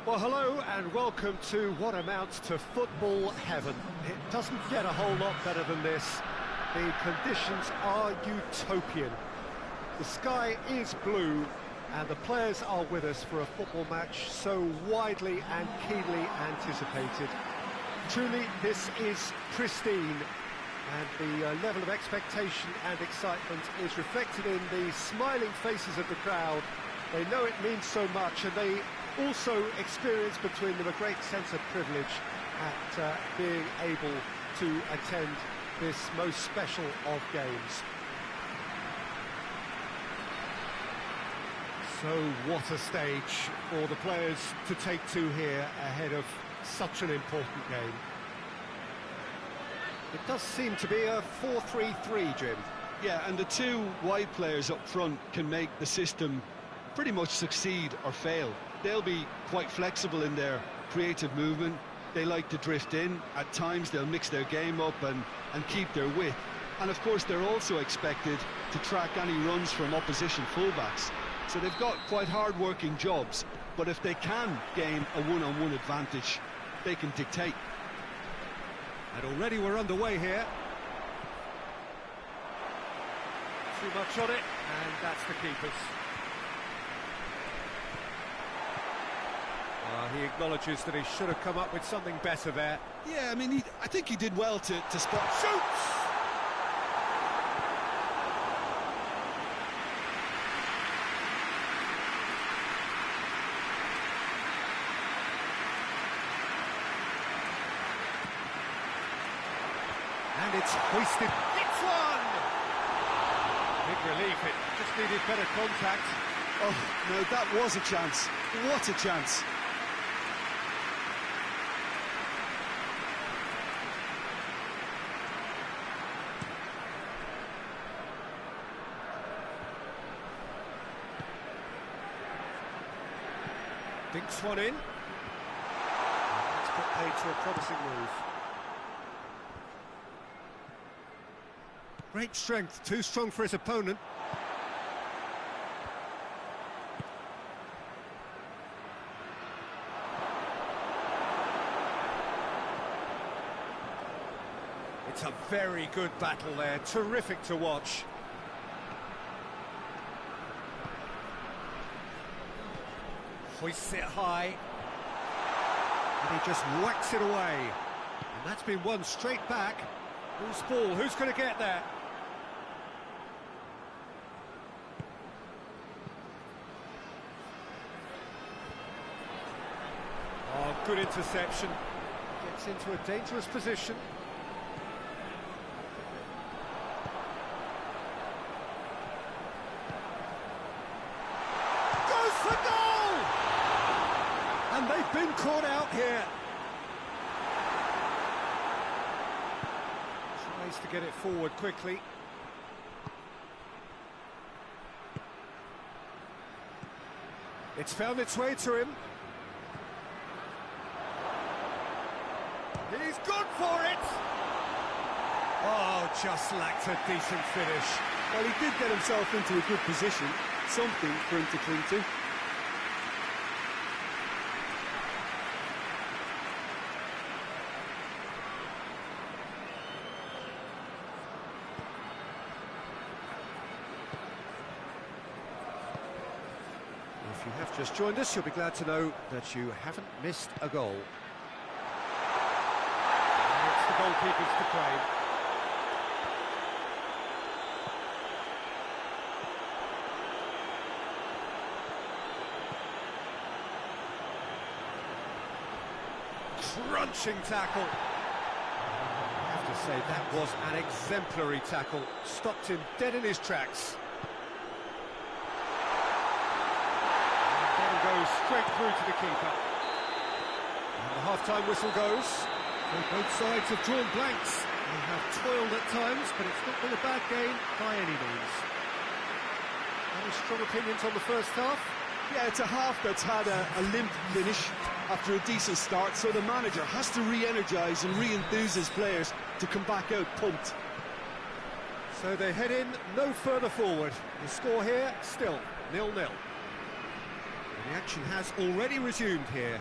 Well, hello and welcome to what amounts to football heaven. It doesn't get a whole lot better than this. The conditions are utopian. The sky is blue and the players are with us for a football match so widely and keenly anticipated. Truly, this is pristine, and the level of expectation and excitement is reflected in the smiling faces of the crowd. They know it means so much, and they also experience between them a great sense of privilege at being able to attend this most special of games. So what a stage for the players to take to here ahead of such an important game. It does seem to be a 4-3-3, Jim. Yeah, and the two wide players up front can make the system pretty much succeed or fail. They'll be quite flexible in their creative movement. They like to drift in. At times they'll mix their game up and keep their width. And of course they're also expected to track any runs from opposition fullbacks. So they've got quite hard-working jobs, but if they can gain a one-on-one advantage, they can dictate. And already we're underway here. Too much on it, and that's the keeper's. He acknowledges that he should have come up with something better there. Yeah, I mean, I think he did well to spot. Shoots! And it's hoisted. It's one! Big relief, it just needed better contact. Oh, no, that was a chance. What a chance. Dinks one in. Let's put paid to a promising move. Great strength, too strong for his opponent. It's a very good battle there, terrific to watch. Hoists it high, and he just whacks it away. And that's been won straight back. Who's ball? Who's going to get there? Oh, good interception. Gets into a dangerous position. Goes for goal! And they've been caught out here. Tries to get it forward quickly. It's found its way to him. He's gone for it! Oh, just lacked a decent finish. Well, he did get himself into a good position. Something for him to cling to. If you have just joined us, you'll be glad to know that you haven't missed a goal. And it's the goalkeepers to claim. Crunching tackle. I have to say, that was an exemplary tackle. Stopped him dead in his tracks. Goes straight through to the keeper. And the half-time whistle goes. So both sides have drawn blanks. They have toiled at times, but it's not been a bad game by any means. Any strong opinions on the first half? Yeah, it's a half that's had a limp finish after a decent start, so the manager has to re-energise and re-enthuse his players to come back out pumped. So they head in no further forward. The score here, still 0-0. The action has already resumed here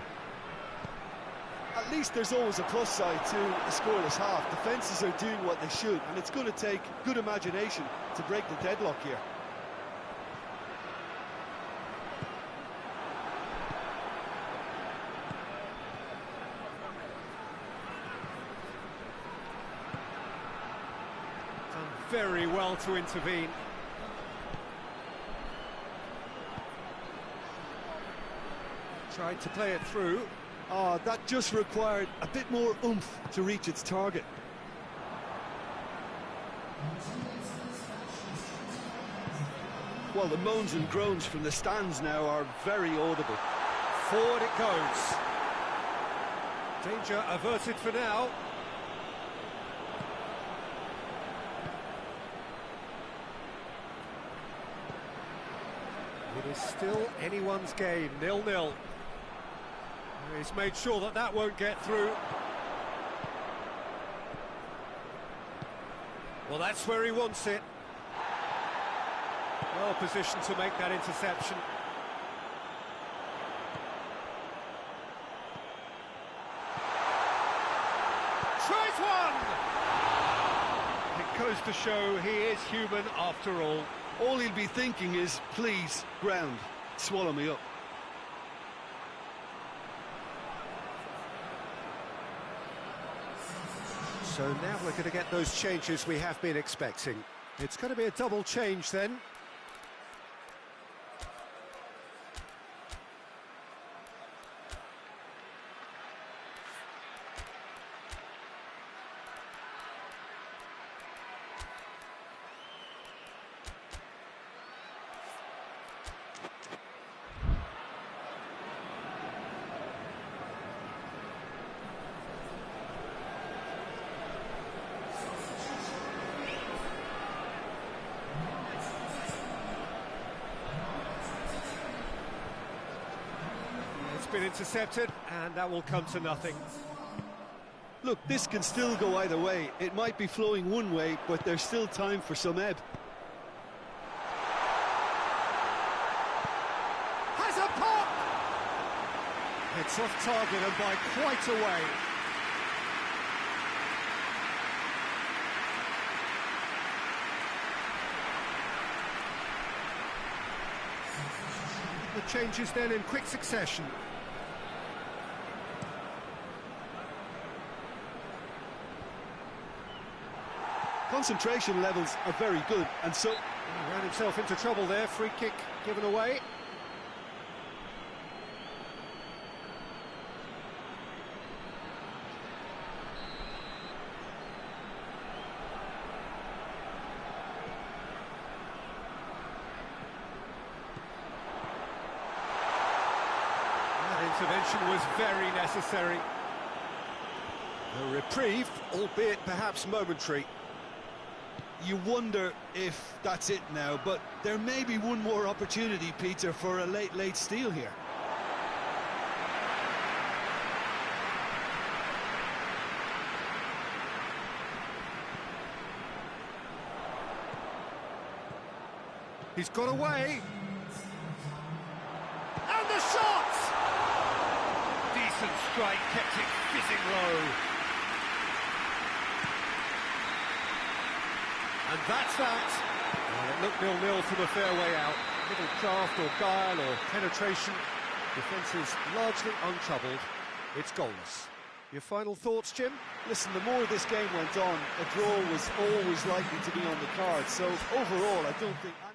At least there's always a plus side to a scoreless half. Defences are doing what they should, and it's going to take good imagination to break the deadlock here. Done very well to intervene. Tried to play it through. Oh, that just required a bit more oomph to reach its target. Well, the moans and groans from the stands now are very audible. Forward it goes. Danger averted for now. It is still anyone's game, 0-0. He's made sure that that won't get through. Well, that's where he wants it. Well positioned to make that interception. Tries one! It goes to show he is human after all. All he'll be thinking is, please, ground, swallow me up. So now we're going to get those changes we have been expecting. It's going to be a double change then. Been intercepted, and that will come to nothing. Look, this can still go either way. It might be flowing one way, but there's still time for some ebb. Has a pop! It's off target and by quite a way. The changes then in quick succession. Concentration levels are very good, and so... He ran himself into trouble there, free kick given away. That intervention was very necessary. A reprieve, albeit perhaps momentary. You wonder if that's it now, but there may be one more opportunity, Peter, for a late steal here. He's got away. And the shot! Decent strike, kept it fizzing low. And that's that. Well, it looked 0-0 from a fair way out. Little craft or guile or penetration. Defence is largely untroubled. It's goalless. Your final thoughts, Jim? Listen, the more this game went on, a draw was always likely to be on the card. So overall, I don't think any...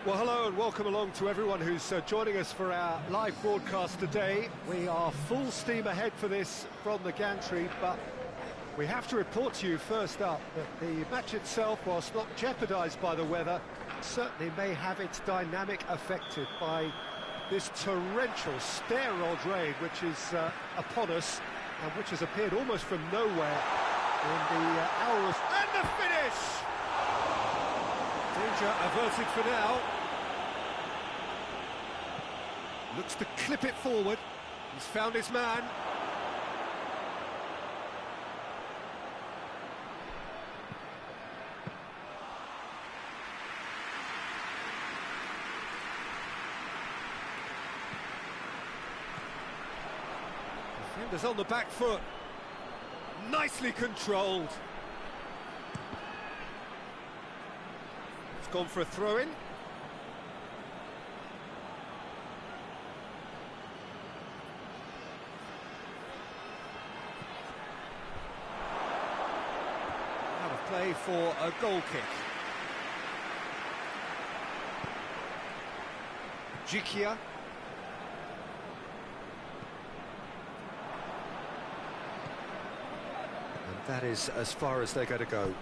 Well, hello and welcome along to everyone who's joining us for our live broadcast today. We are full steam ahead for this from the gantry, but we have to report to you first up that the match itself, whilst not jeopardised by the weather, certainly may have its dynamic affected by this torrential stair-rod rain which is upon us and which has appeared almost from nowhere in the hours. And the finish! Danger averted for now. Looks to clip it forward. He's found his man. Defender's on the back foot. Nicely controlled. It's gone for a throw-in. Out of play for a goal kick. Jikia. That is as far as they're going to go.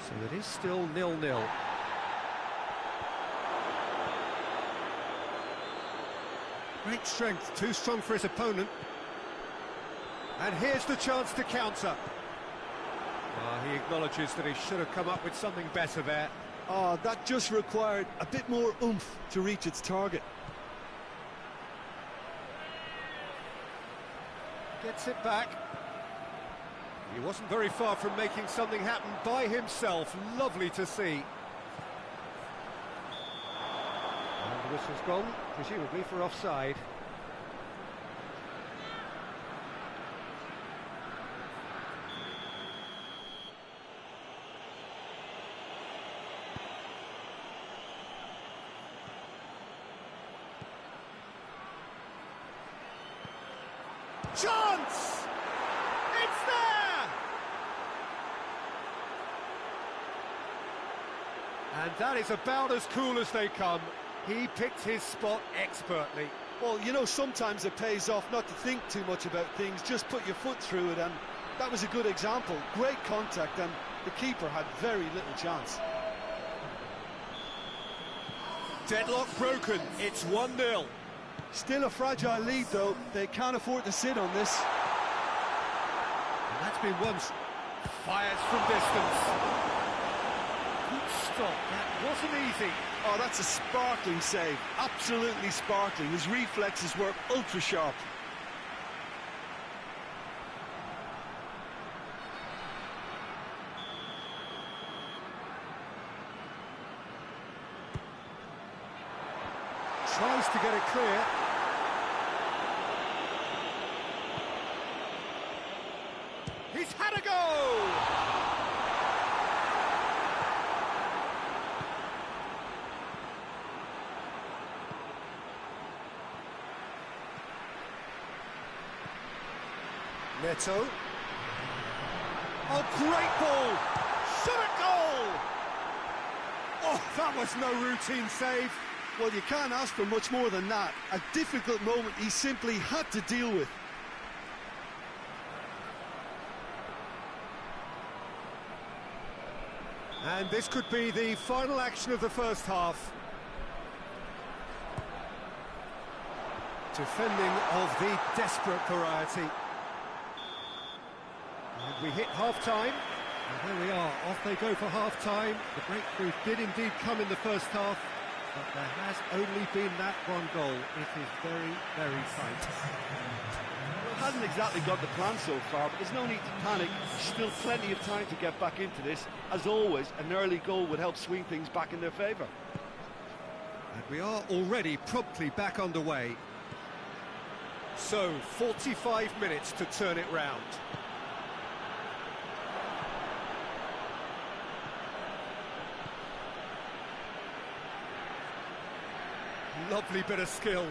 So it is still 0-0. Great strength, too strong for his opponent. And here's the chance to counter. He acknowledges that he should have come up with something better there. Oh, that just required a bit more oomph to reach its target. Gets it back. He wasn't very far from making something happen by himself. Lovely to see. And the whistle's gone, presumably for offside. Chance! It's there! And that is about as cool as they come. He picked his spot expertly. Well, you know, sometimes it pays off not to think too much about things, just put your foot through it, and that was a good example. Great contact, and the keeper had very little chance. Deadlock broken, it's 1-0. Still a fragile lead, though. They can't afford to sit on this. And that's been once. Fires from distance. Good stop, that wasn't easy. Oh, that's a sparkling save. Absolutely sparkling. His reflexes were ultra-sharp. Tries to get it clear. He's had a go! Neto. Oh, great ball! Shot at goal! Oh, that was no routine save. Well, you can't ask for much more than that. A difficult moment he simply had to deal with. And this could be the final action of the first half. Defending of the desperate variety. And we hit half-time. And there we are, off they go for half-time. The breakthrough did indeed come in the first half. But there has only been that one goal. It is very, very tight. Hasn't exactly got the plan so far, but there's no need to panic. Still plenty of time to get back into this. As always, an early goal would help swing things back in their favour. And we are already promptly back underway. So, 45 minutes to turn it round. Lovely bit of skill.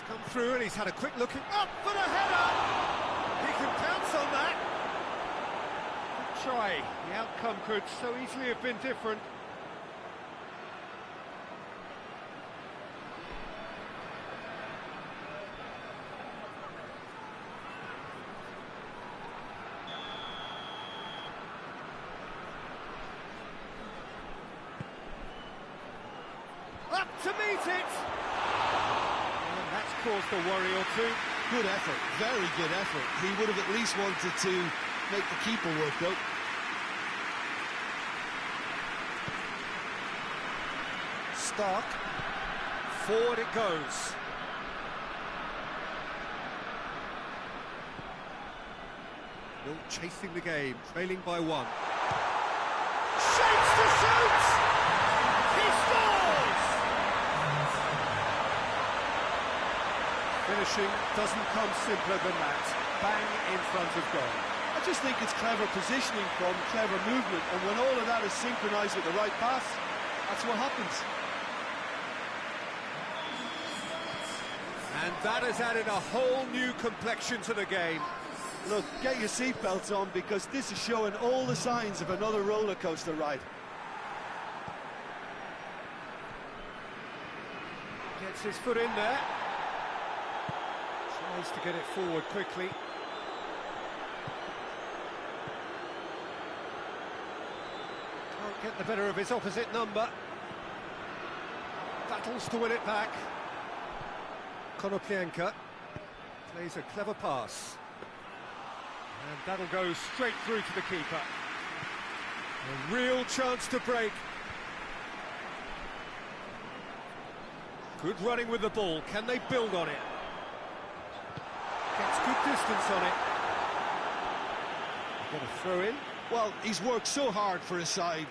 come through and he's had a quick look up for the header! He can pounce on that! Good try. The outcome could so easily have been different. Up to meet it! And that's caused a worry or two. Good effort, very good effort. He would have at least wanted to make the keeper work, though. Stark. Forward it goes. Still chasing the game, trailing by one. Shapes to shoot! He scores! Finishing doesn't come simpler than that. Bang in front of goal. I just think it's clever positioning from clever movement, and when all of that is synchronised with the right pass, that's what happens. And that has added a whole new complexion to the game. Look, get your seatbelts on, because this is showing all the signs of another roller coaster ride. Gets his foot in there. Tries to get it forward quickly. Can't get the better of his opposite number. Battles to win it back. Konoplyanka plays a clever pass. And that'll go straight through to the keeper. A real chance to break. Good running with the ball. Can they build on it? Gets good distance on it. Got a throw in. Well, he's worked so hard for his side,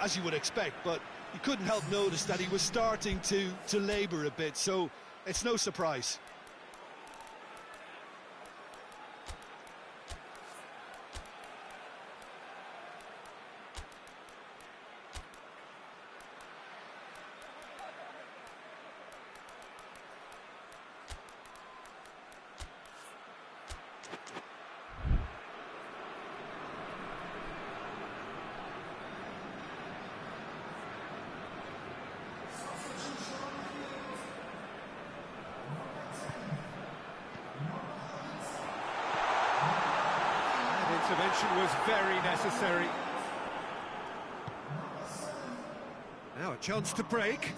as you would expect, but you couldn't help notice that he was starting to labour a bit, so it's no surprise. Intervention was very necessary. Now a chance to break.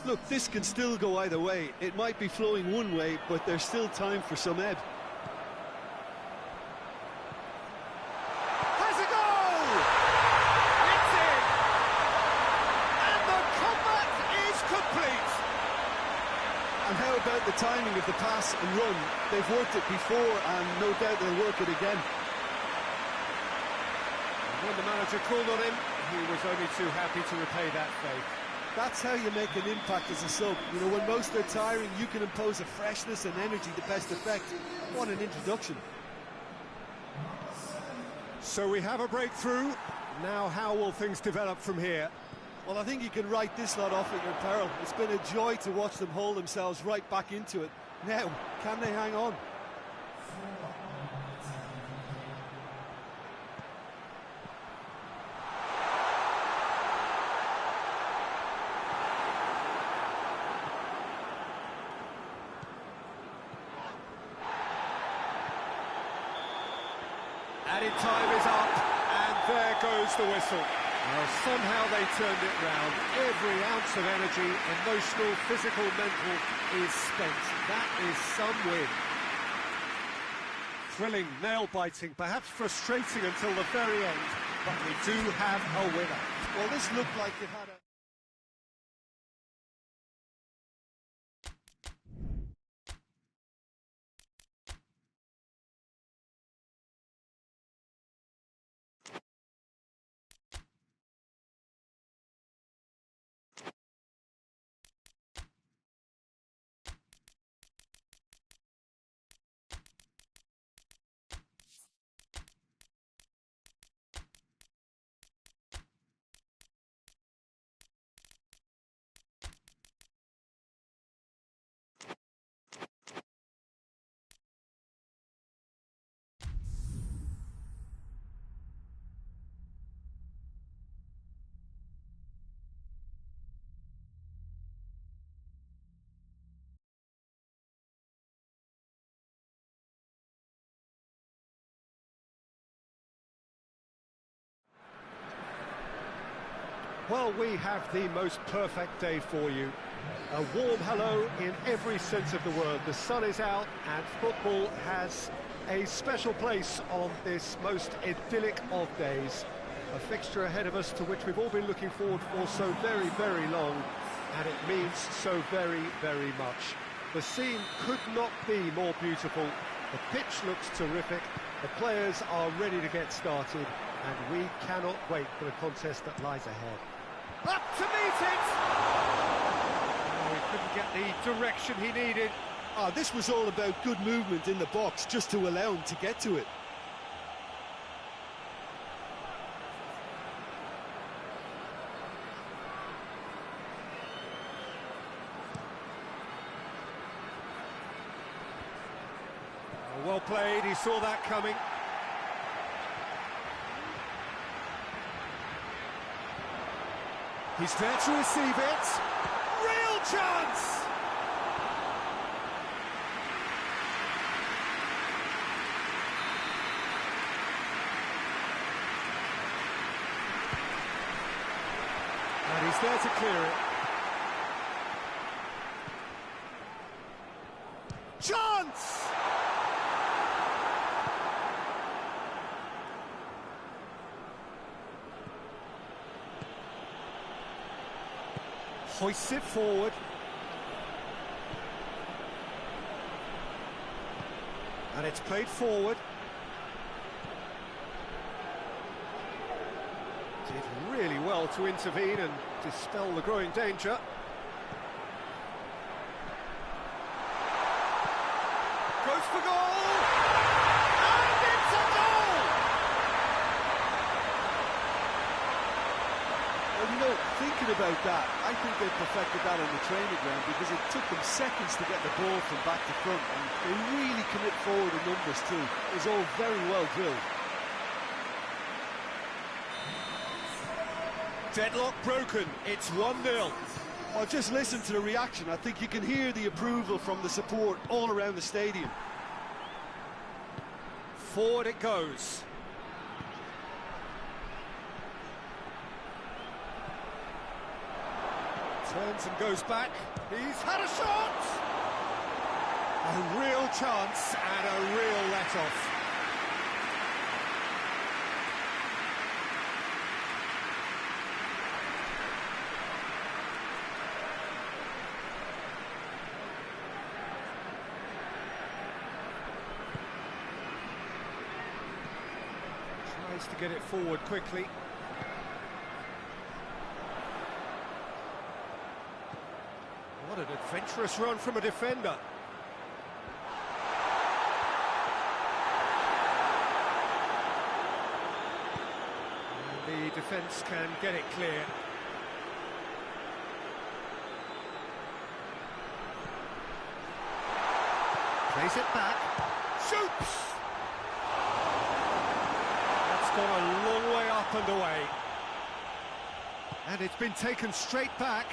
Look, this can still go either way. It might be flowing one way, but there's still time for some ebb. Has a goal! It's in! And the comeback is complete! And how about the timing of the pass and run? They've worked it before, and no doubt they'll work it again. And when the manager called on him, he was only too happy to repay that faith. That's how you make an impact as a sub. You know, when most are tiring, you can impose a freshness and energy to best effect. What an introduction. So we have a breakthrough. Now how will things develop from here? Well, I think you can write this lot off at your peril. It's been a joy to watch them hold themselves right back into it. Now, can they hang on? Added time is up, and there goes the whistle. Well, somehow they turned it round. Every ounce of energy, emotional, physical, mental, is spent. That is some win. Thrilling, nail-biting, perhaps frustrating until the very end, but we do have a winner. Well, this looked like it had a... Well, we have the most perfect day for you. A warm hello in every sense of the word. The sun is out and football has a special place on this most idyllic of days. A fixture ahead of us to which we've all been looking forward for so very, very long, and it means so very, very much. The scene could not be more beautiful. The pitch looks terrific. The players are ready to get started, and we cannot wait for the contest that lies ahead. Up to meet it! Oh, he couldn't get the direction he needed. Oh, this was all about good movement in the box just to allow him to get to it. Well played, he saw that coming. He's there to receive it. Real chance! And he's there to clear it. Chance! Hoists it forward. And it's played forward. Did really well to intervene and dispel the growing danger. Goes for goal! And it's a goal! Well, you know, thinking about that, I think they perfected that on the training ground because it took them seconds to get the ball from back to front, and they really commit forward in numbers too. It was all very well drilled. Deadlock broken, it's 1-0. Well, just listen to the reaction. I think you can hear the approval from the support all around the stadium. Forward it goes. Turns and goes back. He's had a shot! A real chance and a real let-off. Tries to get it forward quickly. What an adventurous run from a defender. And the defence can get it clear. Plays it back. Shoots! That's gone a long way up and away. And it's been taken straight back.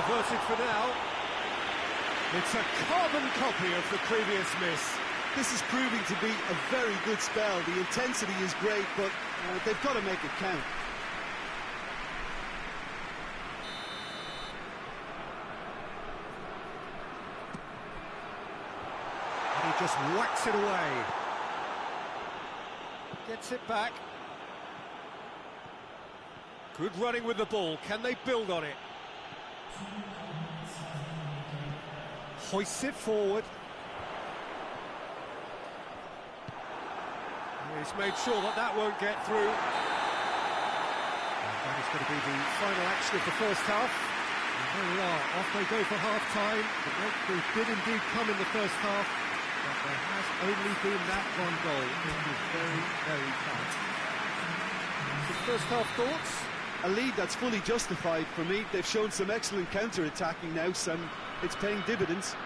Averted for now. It's a carbon copy of the previous miss. This is proving to be a very good spell. The intensity is great, but they've got to make it count. And he just whacks it away. Gets it back. Good running with the ball. Can they build on it? Hoists it forward. He's made sure that that won't get through. And that is going to be the final action of the first half. And there we are, off they go for half-time. The breakthrough did indeed come in the first half, but there has only been that one goal. It was very, very tight. The first half thoughts? A lead that's fully justified for me. They've shown some excellent counter-attacking now, and it's paying dividends.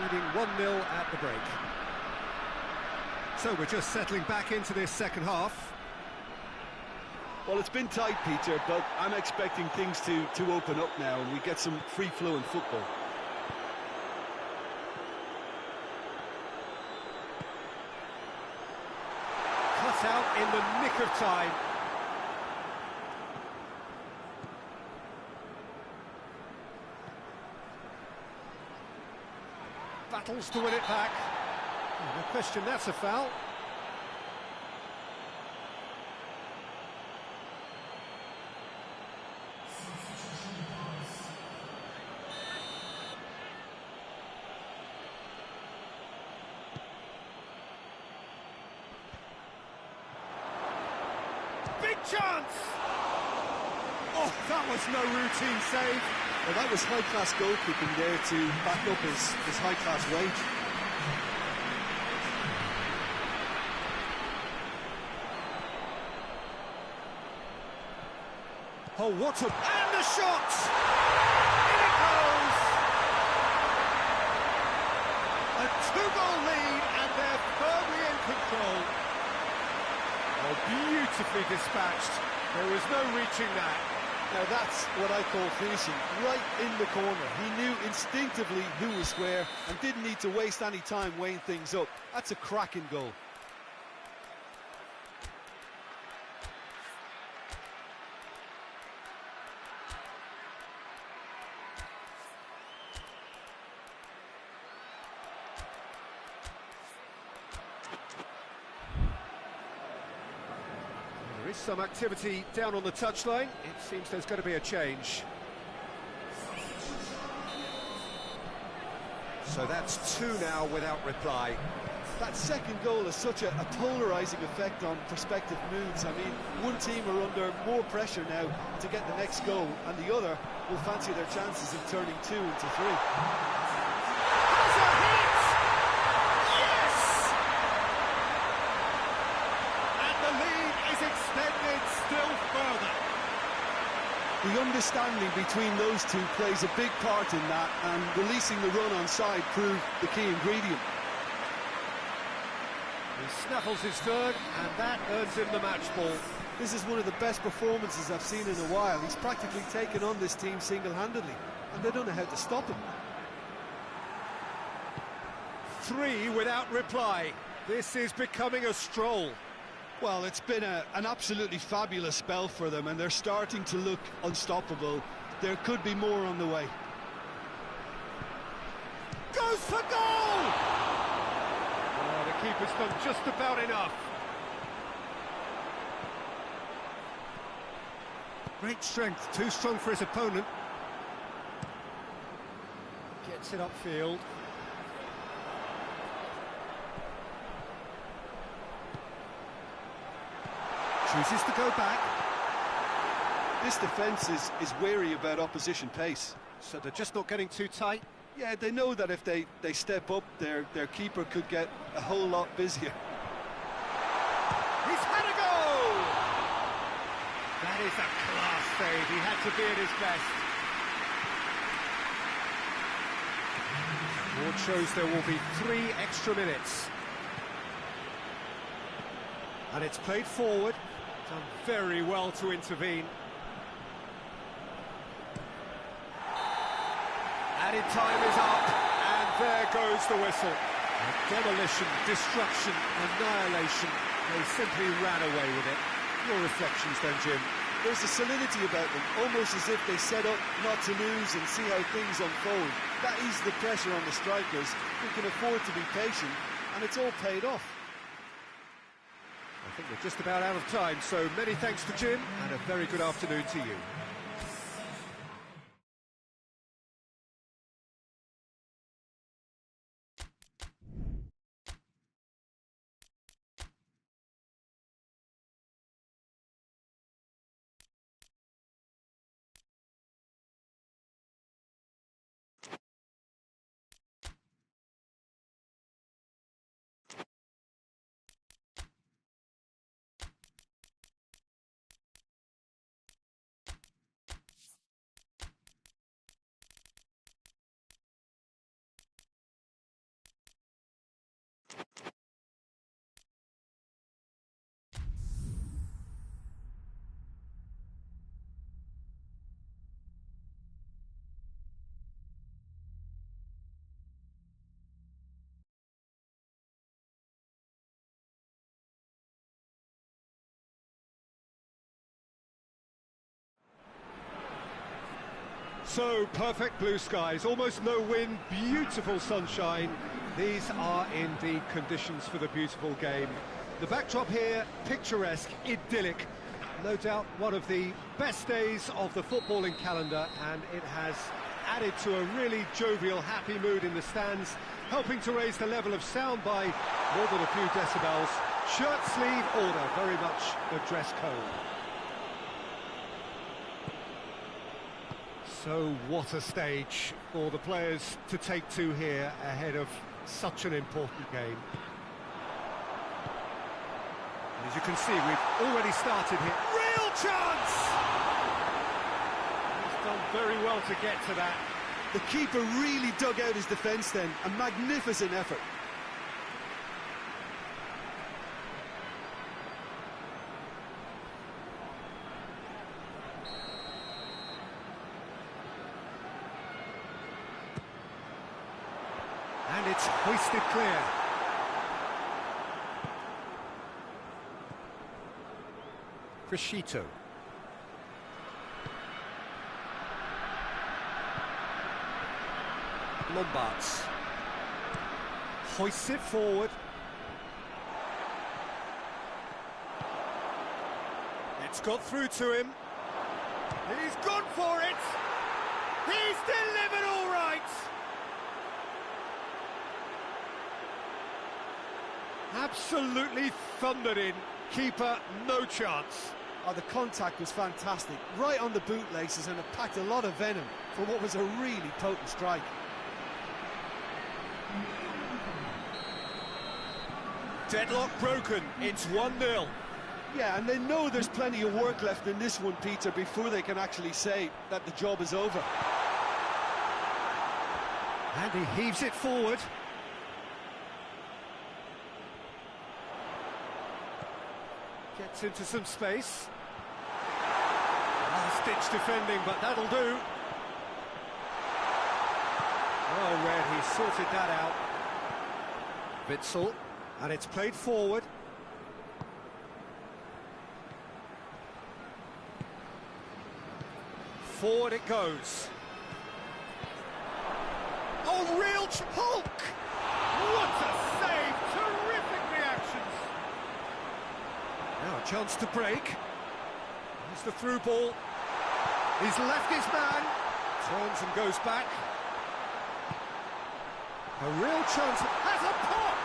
Leading 1-0 at the break. So we're just settling back into this second half. Well, it's been tight, Peter, but I'm expecting things to open up now and we get some free-flowing football. Cut out in the nick of time. Battles to win it back. Oh, no question, that's a foul. Big chance! Oh, that was no routine save. Well, that was high-class goalkeeping there to back up his high-class wage. Oh, what a... And the shot! In it goes! A two-goal lead, and they're firmly in control. Oh, beautifully dispatched. There was no reaching that. Now that's what I call finishing, right in the corner. He knew instinctively who was where and didn't need to waste any time weighing things up. That's a cracking goal. There is some activity down on the touchline. It seems there's going to be a change. So that's two now without reply. That second goal has such a polarising effect on prospective moods. I mean, one team are under more pressure now to get the next goal, and the other will fancy their chances of turning 2 into 3. Has a hit! Yes! And the lead is extended still further. The understanding between those two plays a big part in that, and releasing the run on side proved the key ingredient. He snaffles his third, and that earns him the match ball. This is one of the best performances I've seen in a while. He's practically taken on this team single-handedly, and they don't know how to stop him. 3 without reply. This is becoming a stroll. Well, it's been an absolutely fabulous spell for them, and they're starting to look unstoppable. There could be more on the way. Goes for goal! Oh, the keeper's done just about enough. Great strength, too strong for his opponent. Gets it upfield. Chooses to go back. This defence is wary about opposition pace. So they're just not getting too tight. Yeah, they know that if they step up, their keeper could get a whole lot busier. He's had a go! That is a class save. He had to be at his best. Ward shows there will be 3 extra minutes. And it's played forward. Done very well to intervene. Added time is up, and there goes the whistle. Demolition, destruction, annihilation. They simply ran away with it. Your reflections then, Jim? There's a solidity about them, almost as if they set up not to lose and see how things unfold. That eases the pressure on the strikers, who can afford to be patient, and it's all paid off. I think we're just about out of time, so many thanks to Jim, and a very good afternoon to you. So, perfect blue skies, almost no wind, beautiful sunshine. These are indeed conditions for the beautiful game. The backdrop here, picturesque, idyllic. No doubt one of the best days of the footballing calendar, and it has added to a really jovial, happy mood in the stands, helping to raise the level of sound by more than a few decibels. Shirt sleeve order, very much the dress code. So what a stage for the players to take to here ahead of such an important game. And as you can see, we've already started here. Real chance! He's done very well to get to that. The keeper really dug out his defence then, a magnificent effort. And it's hoisted clear. Crescito. Lombards. Hoists it forward. It's got through to him. He's gone for it. He's delivered all right. Absolutely thundered in. Keeper, no chance. Oh, the contact was fantastic, right on the bootlaces, and it packed a lot of venom for what was a really potent strike. Deadlock broken, it's 1-0. Yeah, and they know there's plenty of work left in this one, Peter, before they can actually say that the job is over. And he heaves it forward. Gets into some space. Last-ditch defending, but that'll do. Well read, he sorted that out. Witsel, and it's played forward. Forward it goes. Oh, real Hulk! What a save! Terrific reactions! Now a chance to break. Here's the through ball. He's left his man. Turns and goes back. A real chance. Has a pop!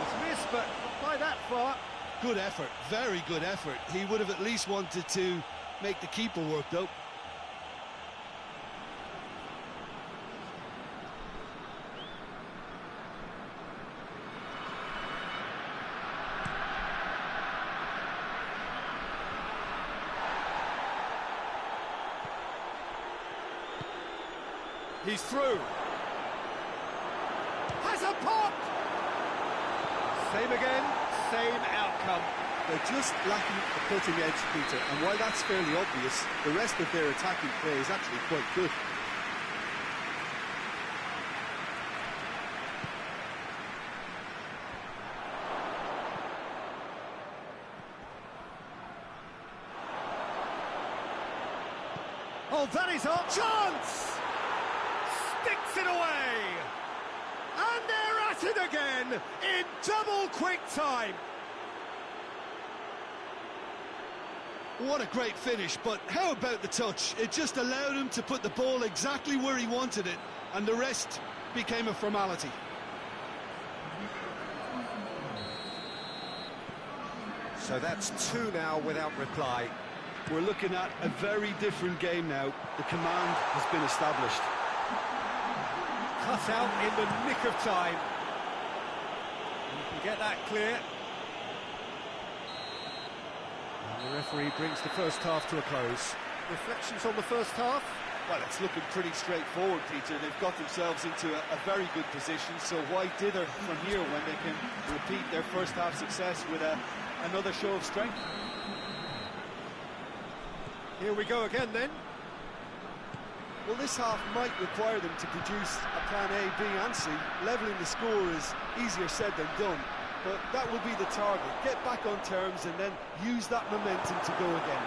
It's missed, but not by that far. Good effort, very good effort. He would have at least wanted to make the keeper work, though. He's through. Has a pop! Same again, same outcome. They're just lacking the cutting edge, Peter, and while that's fairly obvious, the rest of their attacking play is actually quite good. Oh, that is our chance! Sticks it away! And they're at it again in double quick time. What a great finish, but how about the touch? It just allowed him to put the ball exactly where he wanted it, and the rest became a formality. So that's 2 now without reply. We're looking at a very different game now. The command has been established. Cut out in the nick of time. You can get that clear. And the referee brings the first half to a close. Reflections on the first half? Well, it's looking pretty straightforward, Peter. They've got themselves into a very good position, so why dither from here when they can repeat their first half success with another show of strength? Here we go again then. Well, this half might require them to produce a plan A, B and C. Levelling the score is easier said than done, but that will be the target. Get back on terms and then use that momentum to go again.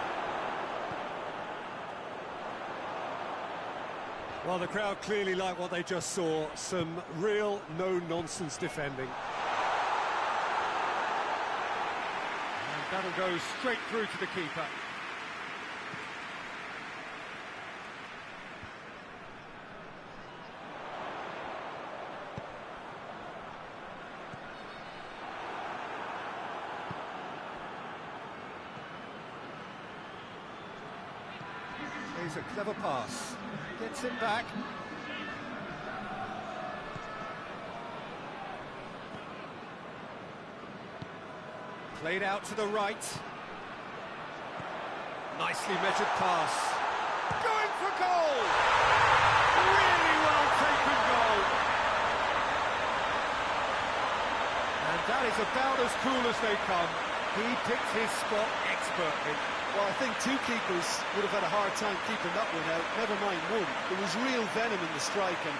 Well, the crowd clearly like what they just saw. Some real no-nonsense defending. And that'll go straight through to the keeper. Here's a clever pass. Gets it back. Played out to the right. Nicely measured pass. Going for goal! Really well taken goal. And that is about as cool as they come. He picked his spot expertly. Well, I think two keepers would have had a hard time keeping that one out, never mind one. There was real venom in the strike and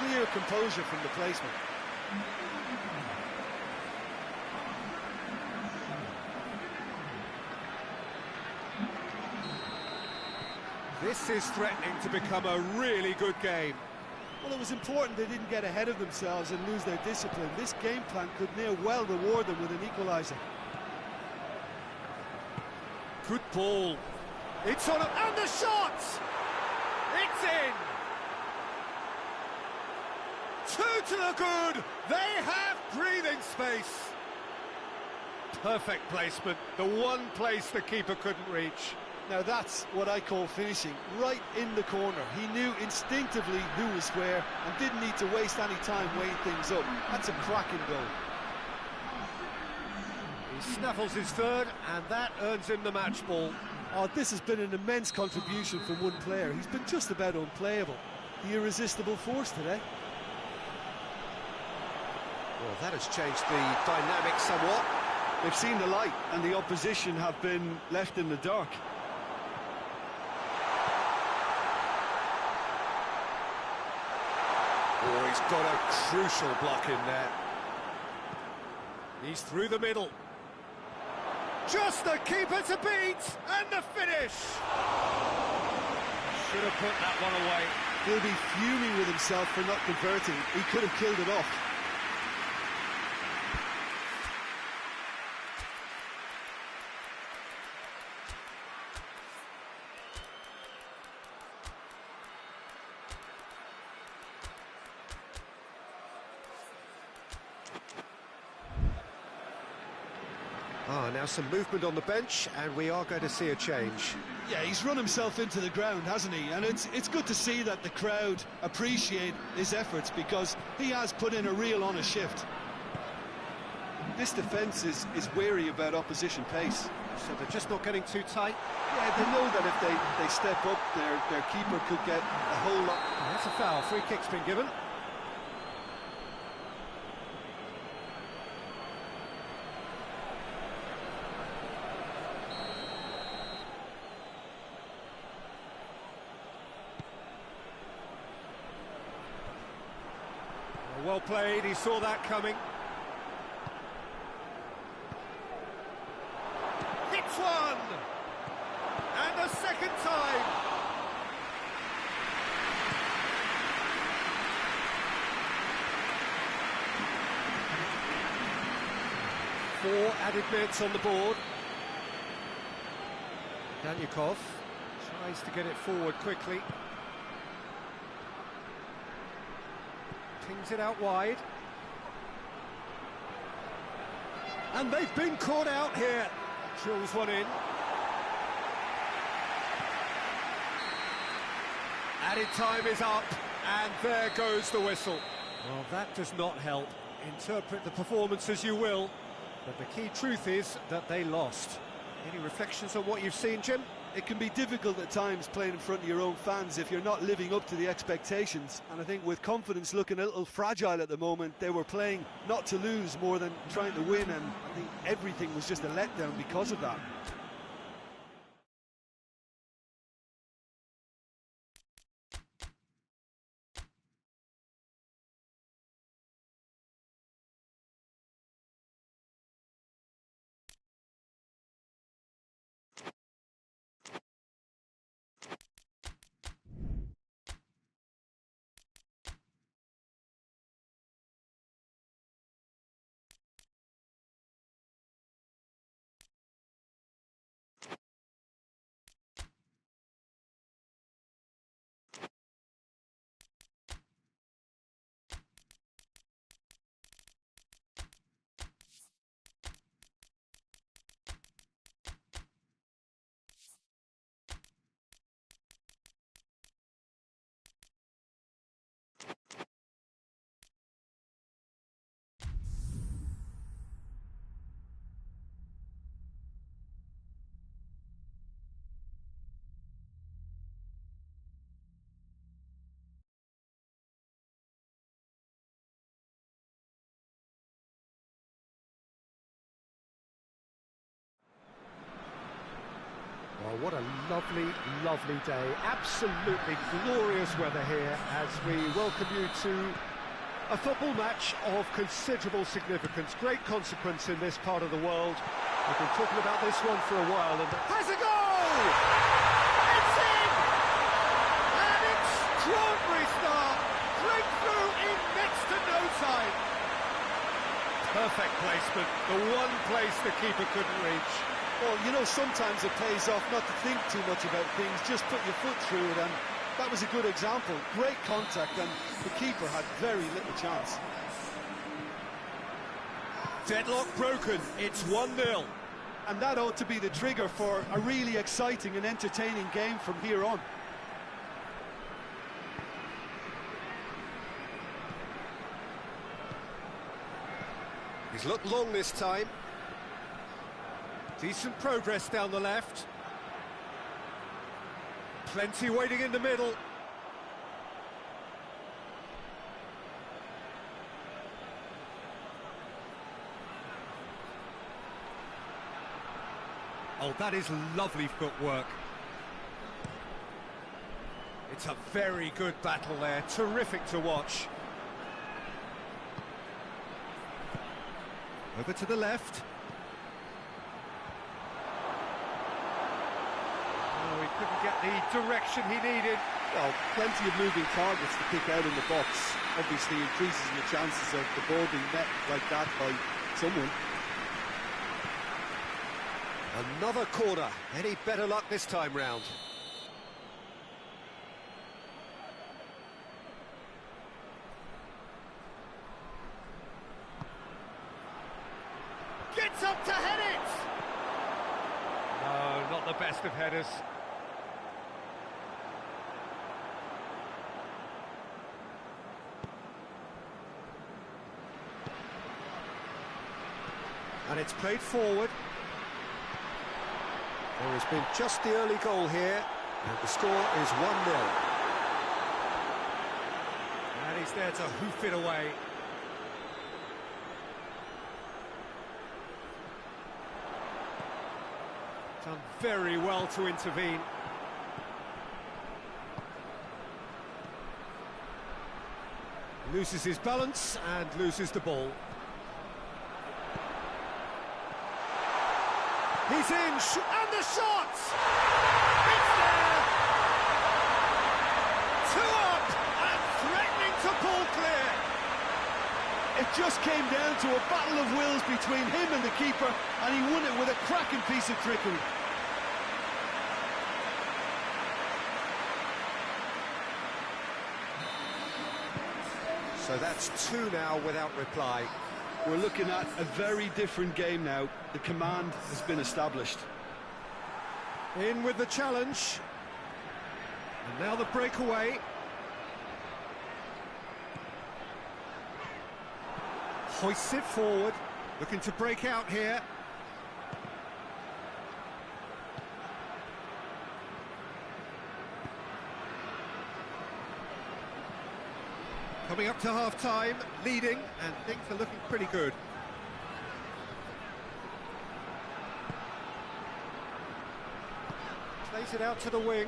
clear composure from the placement. This is threatening to become a really good game. Well, it was important they didn't get ahead of themselves and lose their discipline. This game plan could near well reward them with an equaliser. Good ball. It's on, and the shot! It's in! Two to the good! They have breathing space! Perfect placement, the one place the keeper couldn't reach. Now that's what I call finishing, right in the corner. He knew instinctively who was where and didn't need to waste any time weighing things up. That's a cracking goal. He snaffles his third, and that earns him the match ball. Oh, this has been an immense contribution from one player. He's been just about unplayable. The irresistible force today. Well, that has changed the dynamic somewhat. They've seen the light, and the opposition have been left in the dark. Oh, he's got a crucial block in there. He's through the middle. Just the keeper to beat, and the finish! Should have put that one away. He'll be fuming with himself for not converting. He could have killed it off. Now some movement on the bench, and we are going to see a change. Yeah, he's run himself into the ground, hasn't he? And it's good to see that the crowd appreciate his efforts, because he has put in a real honest shift. This defence is wary about opposition pace. So they're just not getting too tight. Yeah, they know that if they step up, their keeper could get a whole lot. That's a foul. Free kick's been given. Well played, he saw that coming. Hits one! And a second time! Four added minutes on the board. Danyakov tries to get it forward quickly. Pings it out wide. And they've been caught out here. Drills one in. Added time is up, and there goes the whistle. Well, that does not help. Interpret the performance as you will, but the key truth is that they lost. Any reflections on what you've seen, Jim? It can be difficult at times playing in front of your own fans if you're not living up to the expectations. And I think with confidence looking a little fragile at the moment, they were playing not to lose more than trying to win, and I think everything was just a letdown because of that. lovely, lovely day. Absolutely glorious weather here as we welcome you to a football match of considerable significance, great consequence in this part of the world. We've been talking about this one for a while, and has a goal! It's in! An extraordinary start, breakthrough in next to no time. Perfect placement, the one place the keeper couldn't reach. Well, you know, sometimes it pays off not to think too much about things, just put your foot through it, and that was a good example. Great contact, and the keeper had very little chance. Deadlock broken, it's 1-0. And that ought to be the trigger for a really exciting and entertaining game from here on. He's looked long this time. Decent progress down the left. Plenty waiting in the middle. Oh, that is lovely footwork. It's a very good battle there, terrific to watch. Over to the left. Oh, he couldn't get the direction he needed. Well, plenty of moving targets to pick out in the box. Obviously increases the chances of the ball being met like that by someone. Another corner. Any better luck this time round? Gets up to head it! No, not the best of headers. And it's played forward. There has been just the early goal here, and the score is 1-0. And he's there to hoof it away. Done very well to intervene. Loses his balance and loses the ball. He's in, and the shot! It's there! 2 up, and threatening to pull clear. It just came down to a battle of wills between him and the keeper, and he won it with a cracking piece of trickery. So that's 2 now without reply. We're looking at a very different game now. The command has been established. In with the challenge. And now the breakaway. Hoists it forward. Looking to break out here. Coming up to half-time, leading, and things are looking pretty good. Plays it out to the wing.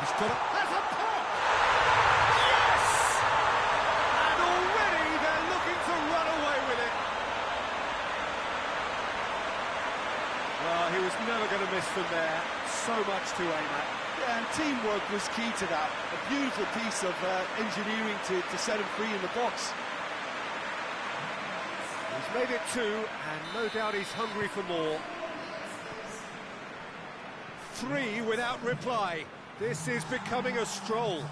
He's got it. That's a pop! Yes! And already they're looking to run away with it. Well, he was never going to miss from there. So much to aim at. Yeah, and teamwork was key to that. A beautiful piece of engineering to set him free in the box. He's made it 2, and no doubt he's hungry for more. 3 without reply. This is becoming a stroll.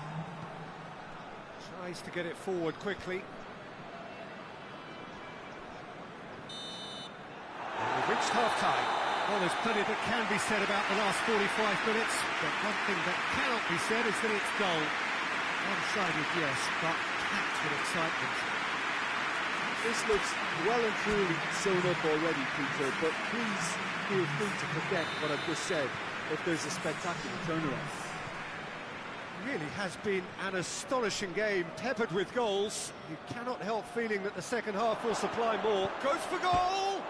Tries to get it forward quickly. And we've reached half-time. Well, there's plenty that can be said about the last 45 minutes, but one thing that cannot be said is that it's dull. One-sided, yes, but packed with excitement. This looks well and truly sewn up already, Peter, but please feel free to forget what I've just said if there's a spectacular turnaround. It really has been an astonishing game, peppered with goals. You cannot help feeling that the second half will supply more. Goes for goal!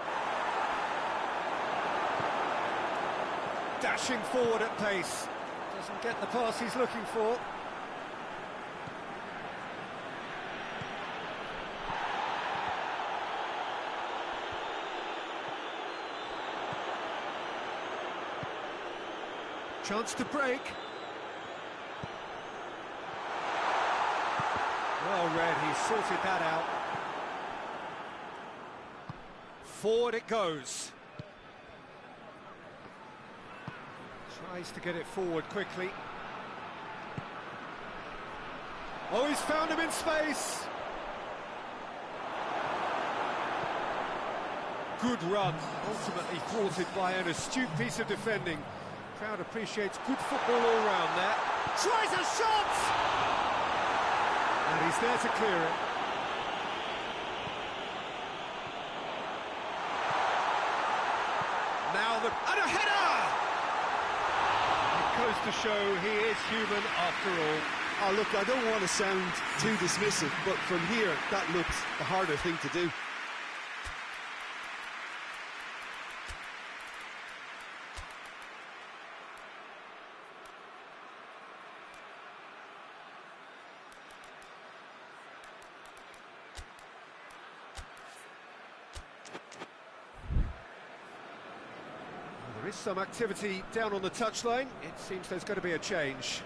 dashing forward at pace. Doesn't get the pass he's looking for. Chance to break. Well read, he sorted that out. Forward it goes. Tries to get it forward quickly. Oh, he's found him in space. Good run, ultimately thwarted by an astute piece of defending. Crowd appreciates good football all round there. Tries a shot! And he's there to clear it. Now and a header! It goes to show he is human after all. Oh, look, I don't want to sound too dismissive, but from here, that looks a harder thing to do. There is some activity down on the touchline. It seems there's going to be a change.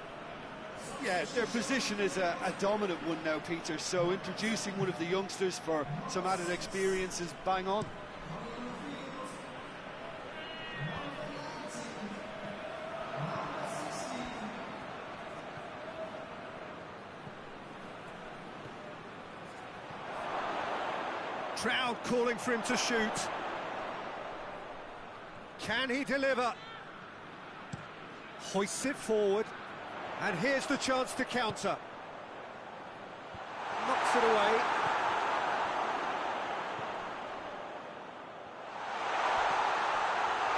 Yeah, their position is a dominant one now, Peter, so introducing one of the youngsters for some added experience is bang on. Crowd calling for him to shoot. Can he deliver? Hoists it forward. And here's the chance to counter. Knocks it away.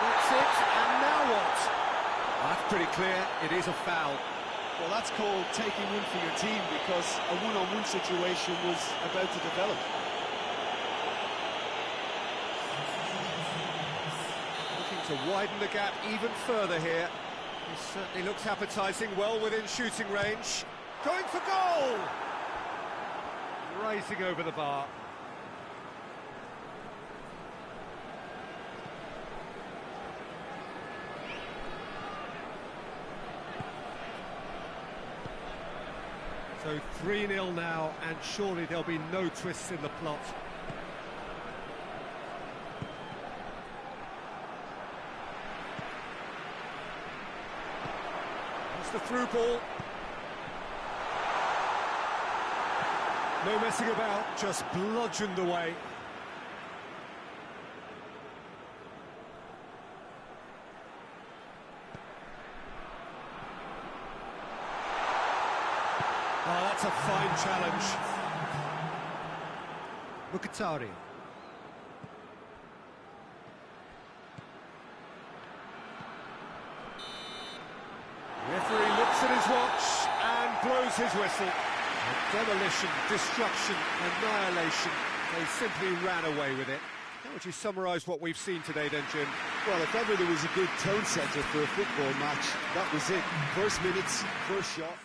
That's it, and now what? That's pretty clear, it is a foul. Well, that's called taking one for your team, because a one-on-one situation was about to develop. Looking to widen the gap even further here. He certainly looks appetising, well within shooting range. Going for goal! Rising over the bar. So 3-0 now, and surely there'll be no twists in the plot. The through ball. No messing about, just bludgeoned away. Oh, that's a fine challenge. Mkhitaryan. Referee looks at his watch and blows his whistle. Demolition, destruction, annihilation. They simply ran away with it. How would you summarise what we've seen today then, Jim? Well, if ever there was a good tone setter for a football match, that was it. First minutes, first shot.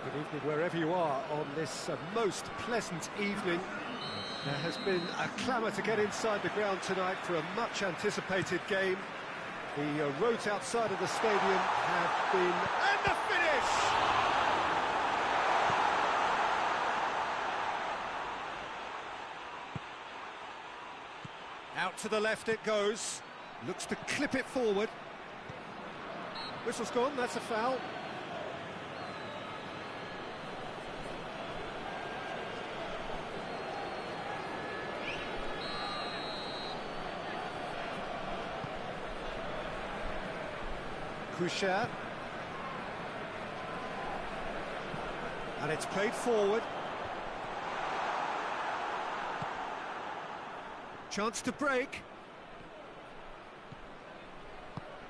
Good evening wherever you are on this most pleasant evening. There has been a clamour to get inside the ground tonight for a much anticipated game. The roads outside of the stadium have been... And the finish! Out to the left it goes. Looks to clip it forward. Whistle's gone, that's a foul. Couchard. And it's played forward. Chance to break.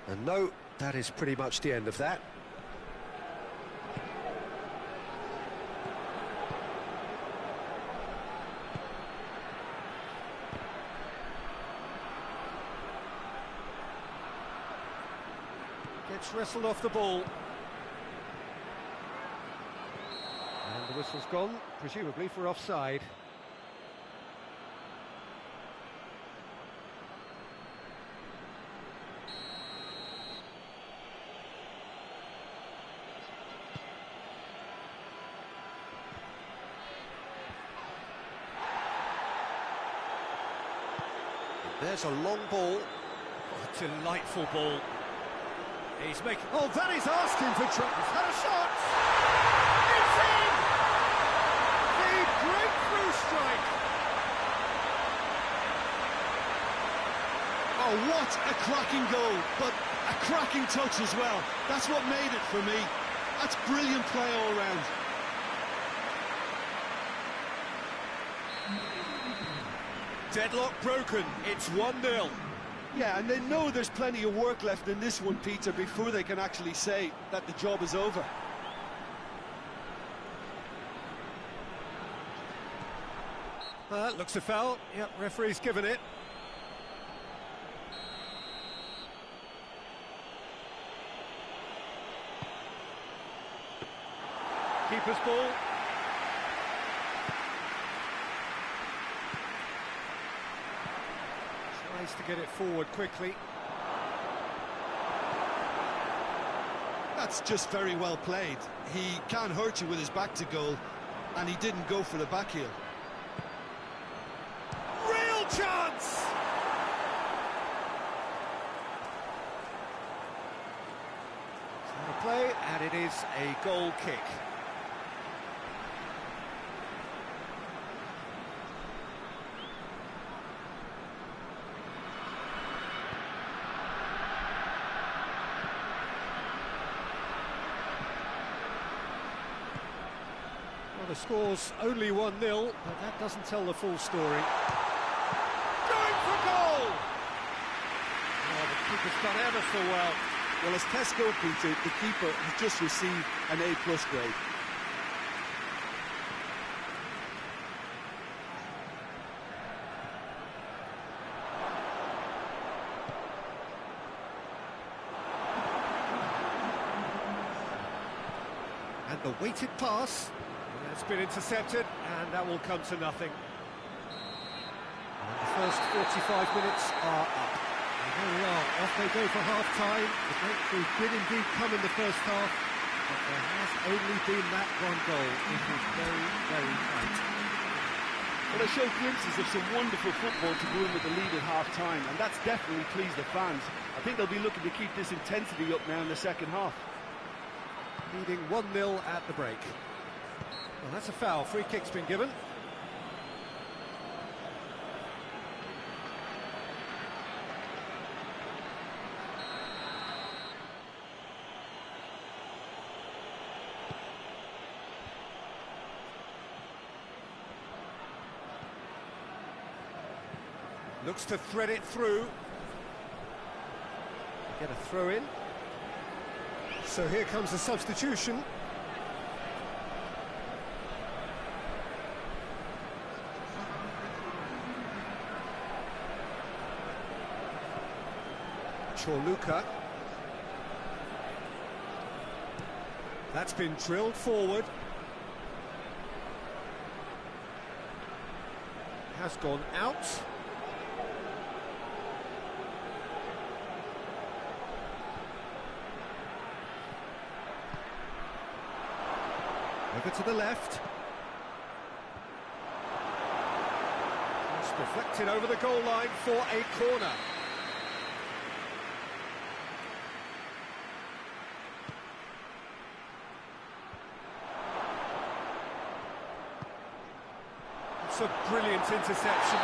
And no, that is pretty much the end of that. Gets wrestled off the ball. And the whistle's gone, presumably for offside. There's a long ball. Oh, delightful ball. He's making... Oh, that is asking for trouble. He's had a shot! It's in! The breakthrough strike! Oh, what a cracking goal, but a cracking touch as well. That's what made it for me. That's brilliant play all round. Deadlock broken, it's 1-0. Yeah, and they know there's plenty of work left in this one, Peter, before they can actually say that the job is over. Looks a foul. Yep, referee's given it. Keeper's ball. Tries to get it forward quickly. That's just very well played. He can't hurt you with his back to goal, and he didn't go for the back heel. Real chance! Play, and it is a goal kick. Well, the score's only 1-0, but that doesn't tell the full story. Going for goal! Oh, the keeper's done ever so well. Well, as tests go, Peter, the keeper has just received an A+ grade. And the weighted pass, that's been intercepted, and that will come to nothing. And the first 45 minutes are up. Here we are, off they go for half-time. The breakthrough did indeed come in the first half, but there has only been that one goal. It was very, very tight. Well, they showed glimpses of some wonderful football to go in with the lead at half-time, and that's definitely pleased the fans. I think they'll be looking to keep this intensity up now in the second half. Leading 1-0 at the break. Well, that's a foul. Free kick's been given. Looks to thread it through. Get a throw in. So here comes the substitution. Chorluka. That's been drilled forward. Has gone out. Over to the left. It's deflected over the goal line for a corner. It's a brilliant interception.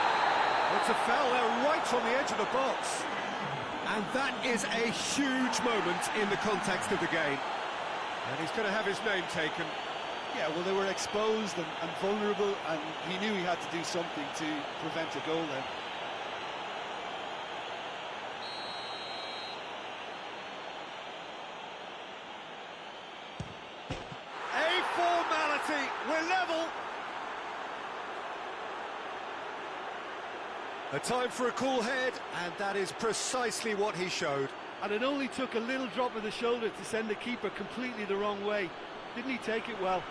It's a foul there right on the edge of the box. And that is a huge moment in the context of the game. And he's going to have his name taken. Yeah, well, they were exposed and vulnerable, and he knew he had to do something to prevent a goal then. A formality, we're level. A time for a cool head, and that is precisely what he showed. And it only took a little drop of the shoulder to send the keeper completely the wrong way. Didn't he take it well?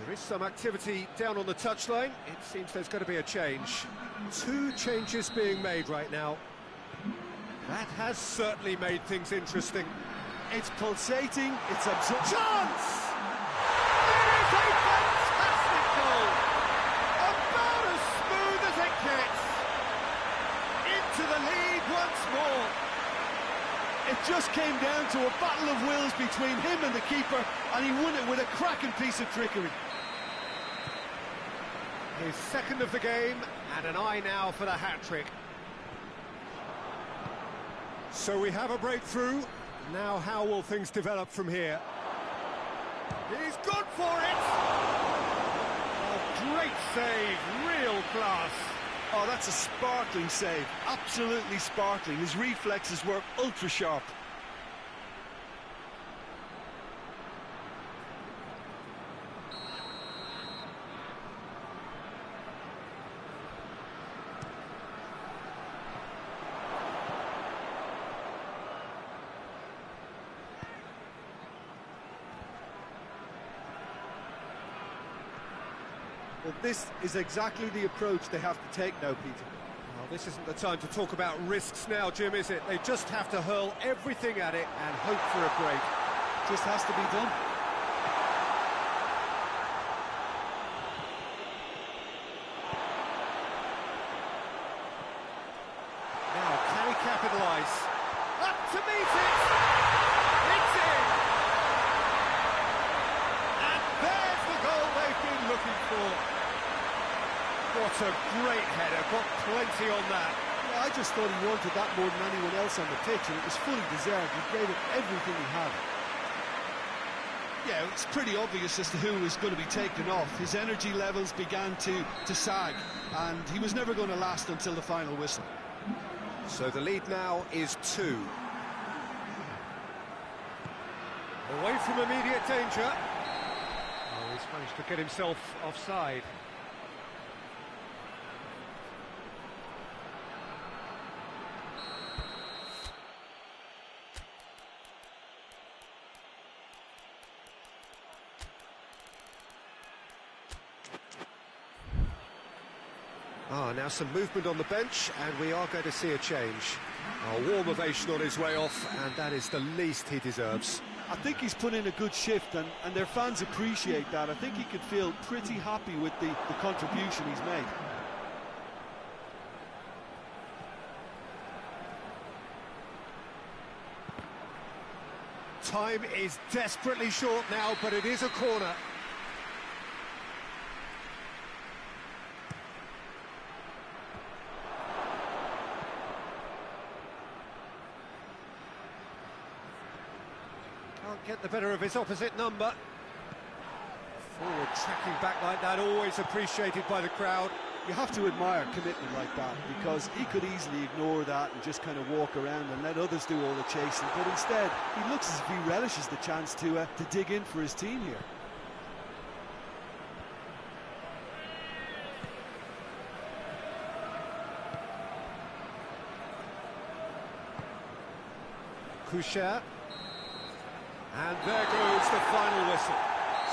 There is some activity down on the touchline. It seems there's going to be a change. 2 changes being made right now. That has certainly made things interesting. It's pulsating, it's absorbed. Chance! It is a fantastic goal! About as smooth as it gets. Into the lead once more. It just came down to a battle of wills between him and the keeper, and he won it with a cracking piece of trickery. His second of the game, and an eye now for the hat-trick. So we have a breakthrough. Now how will things develop from here? He's good for it! A great save, real class. Oh, that's a sparkling save, absolutely sparkling. His reflexes were ultra-sharp. Well, this is exactly the approach they have to take now, Peter. Well, this isn't the time to talk about risks now, Jim, is it? They just have to hurl everything at it and hope for a break. Just has to be done. Now, can he capitalise? Up to meet it! It's in! And there's the goal they've been looking for. What a great header, got plenty on that. Yeah, I just thought he wanted that more than anyone else on the pitch, and it was fully deserved. He gave it everything he had. Yeah, it's pretty obvious as to who was going to be taken off. His energy levels began to sag, and he was never going to last until the final whistle. So the lead now is 2. Away from immediate danger. Oh, he's managed to get himself offside. Now some movement on the bench, and we are going to see a change. A warm ovation on his way off, and that is the least he deserves. I think he's put in a good shift, and their fans appreciate that. I think he could feel pretty happy with the contribution he's made. Time is desperately short now, but it is a corner. Can't get the better of his opposite number. Forward tracking back like that, always appreciated by the crowd. You have to admire commitment like that, because he could easily ignore that and just kind of walk around and let others do all the chasing, but instead he looks as if he relishes the chance to dig in for his team here. Coucher. And there goes the final whistle.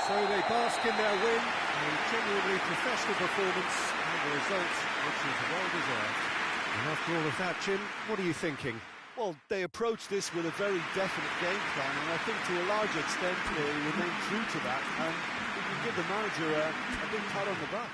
So they bask in their win, a genuinely professional performance, and the result which is well deserved. And after all of that, Jim, what are you thinking? Well, they approached this with a very definite game plan, and I think to a large extent they remain true to that, and we can give the manager a big pat on the back.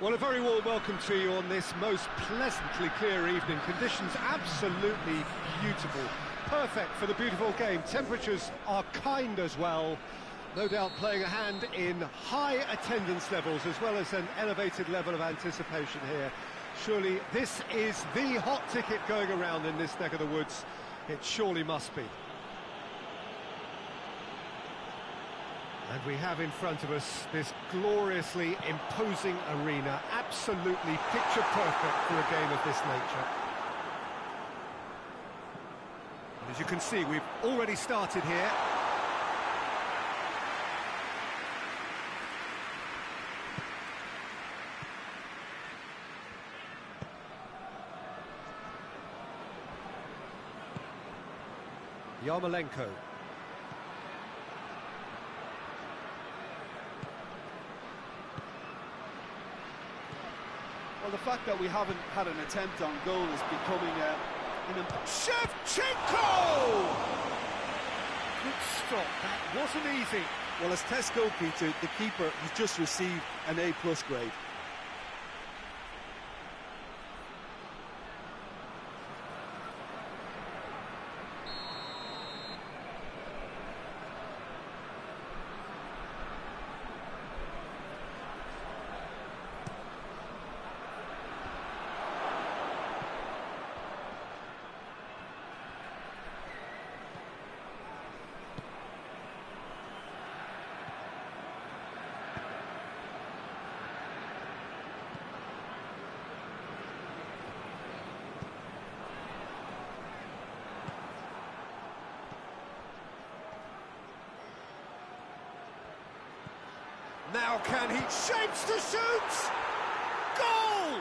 Well, a very warm welcome to you on this most pleasantly clear evening. Conditions absolutely beautiful. Perfect for the beautiful game. Temperatures are kind as well. No doubt playing a hand in high attendance levels as well as an elevated level of anticipation here. Surely this is the hot ticket going around in this neck of the woods. It surely must be. And we have in front of us this gloriously imposing arena, absolutely picture perfect for a game of this nature. And as you can see, we've already started here. Yarmolenko. Well, the fact that we haven't had an attempt on goal is becoming Shevchenko! Good stop, that wasn't easy. Well, as Tesco Peter, the keeper, has just received an A+ grade. Now can he shapes to shoot? Goal!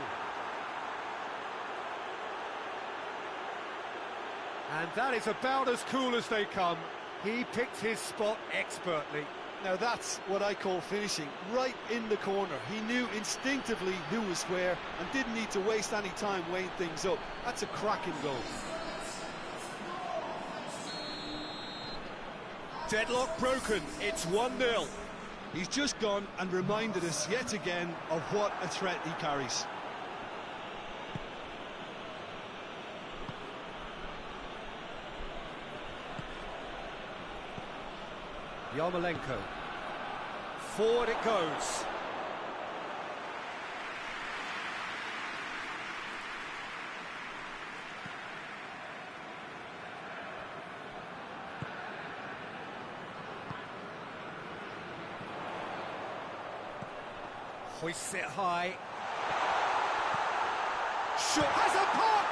And that is about as cool as they come. He picked his spot expertly. Now that's what I call finishing, right in the corner. He knew instinctively who was where and didn't need to waste any time weighing things up. That's a cracking goal. Deadlock broken, it's 1-0. He's just gone and reminded us yet again of what a threat he carries. Yarmolenko. Forward it goes. Hoists it high. Shot has a pop!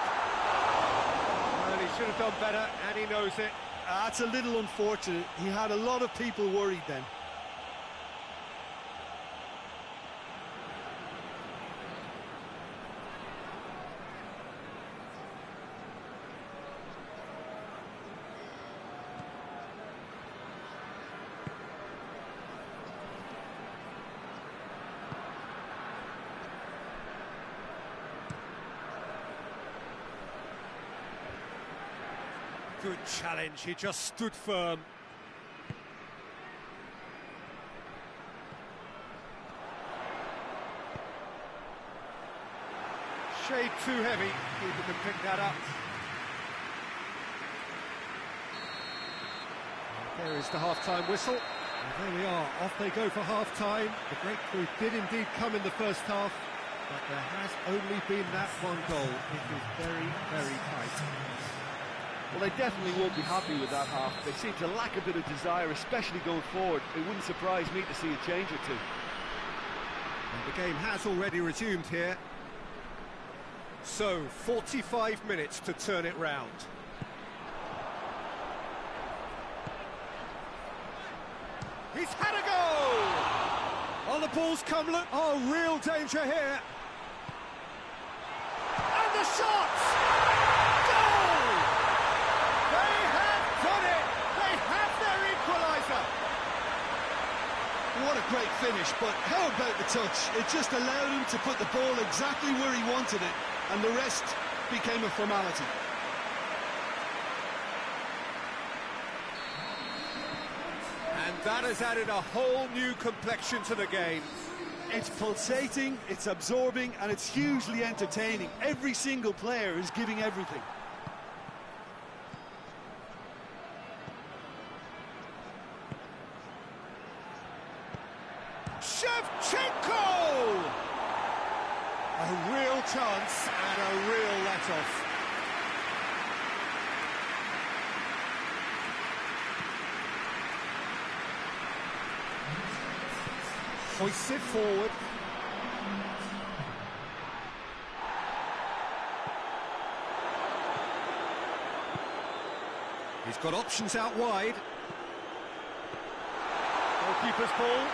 Well, he should have done better, and he knows it. That's a little unfortunate. He had a lot of people worried then. Good challenge, he just stood firm. Shade too heavy, keeper can pick that up. There is the half-time whistle. And there we are, off they go for half-time. The breakthrough did indeed come in the first half, but there has only been that one goal. It is very, very tight. Well, they definitely won't be happy with that half. They seem to lack a bit of desire, especially going forward. It wouldn't surprise me to see a change or two. And the game has already resumed here. So, 45 minutes to turn it round. He's had a go! Oh, the ball's come, look. Oh, real danger here. And the shot! Goal! They have done it! They have their equaliser! What a great finish, but how about the touch? It just allowed him to put the ball exactly where he wanted it, and the rest became a formality. And that has added a whole new complexion to the game. It's pulsating, it's absorbing, and it's hugely entertaining. Every single player is giving everything. Shevchenko! A real chance and a real let-off. Hoists it forward. He's got options out wide. Goalkeeper's ball.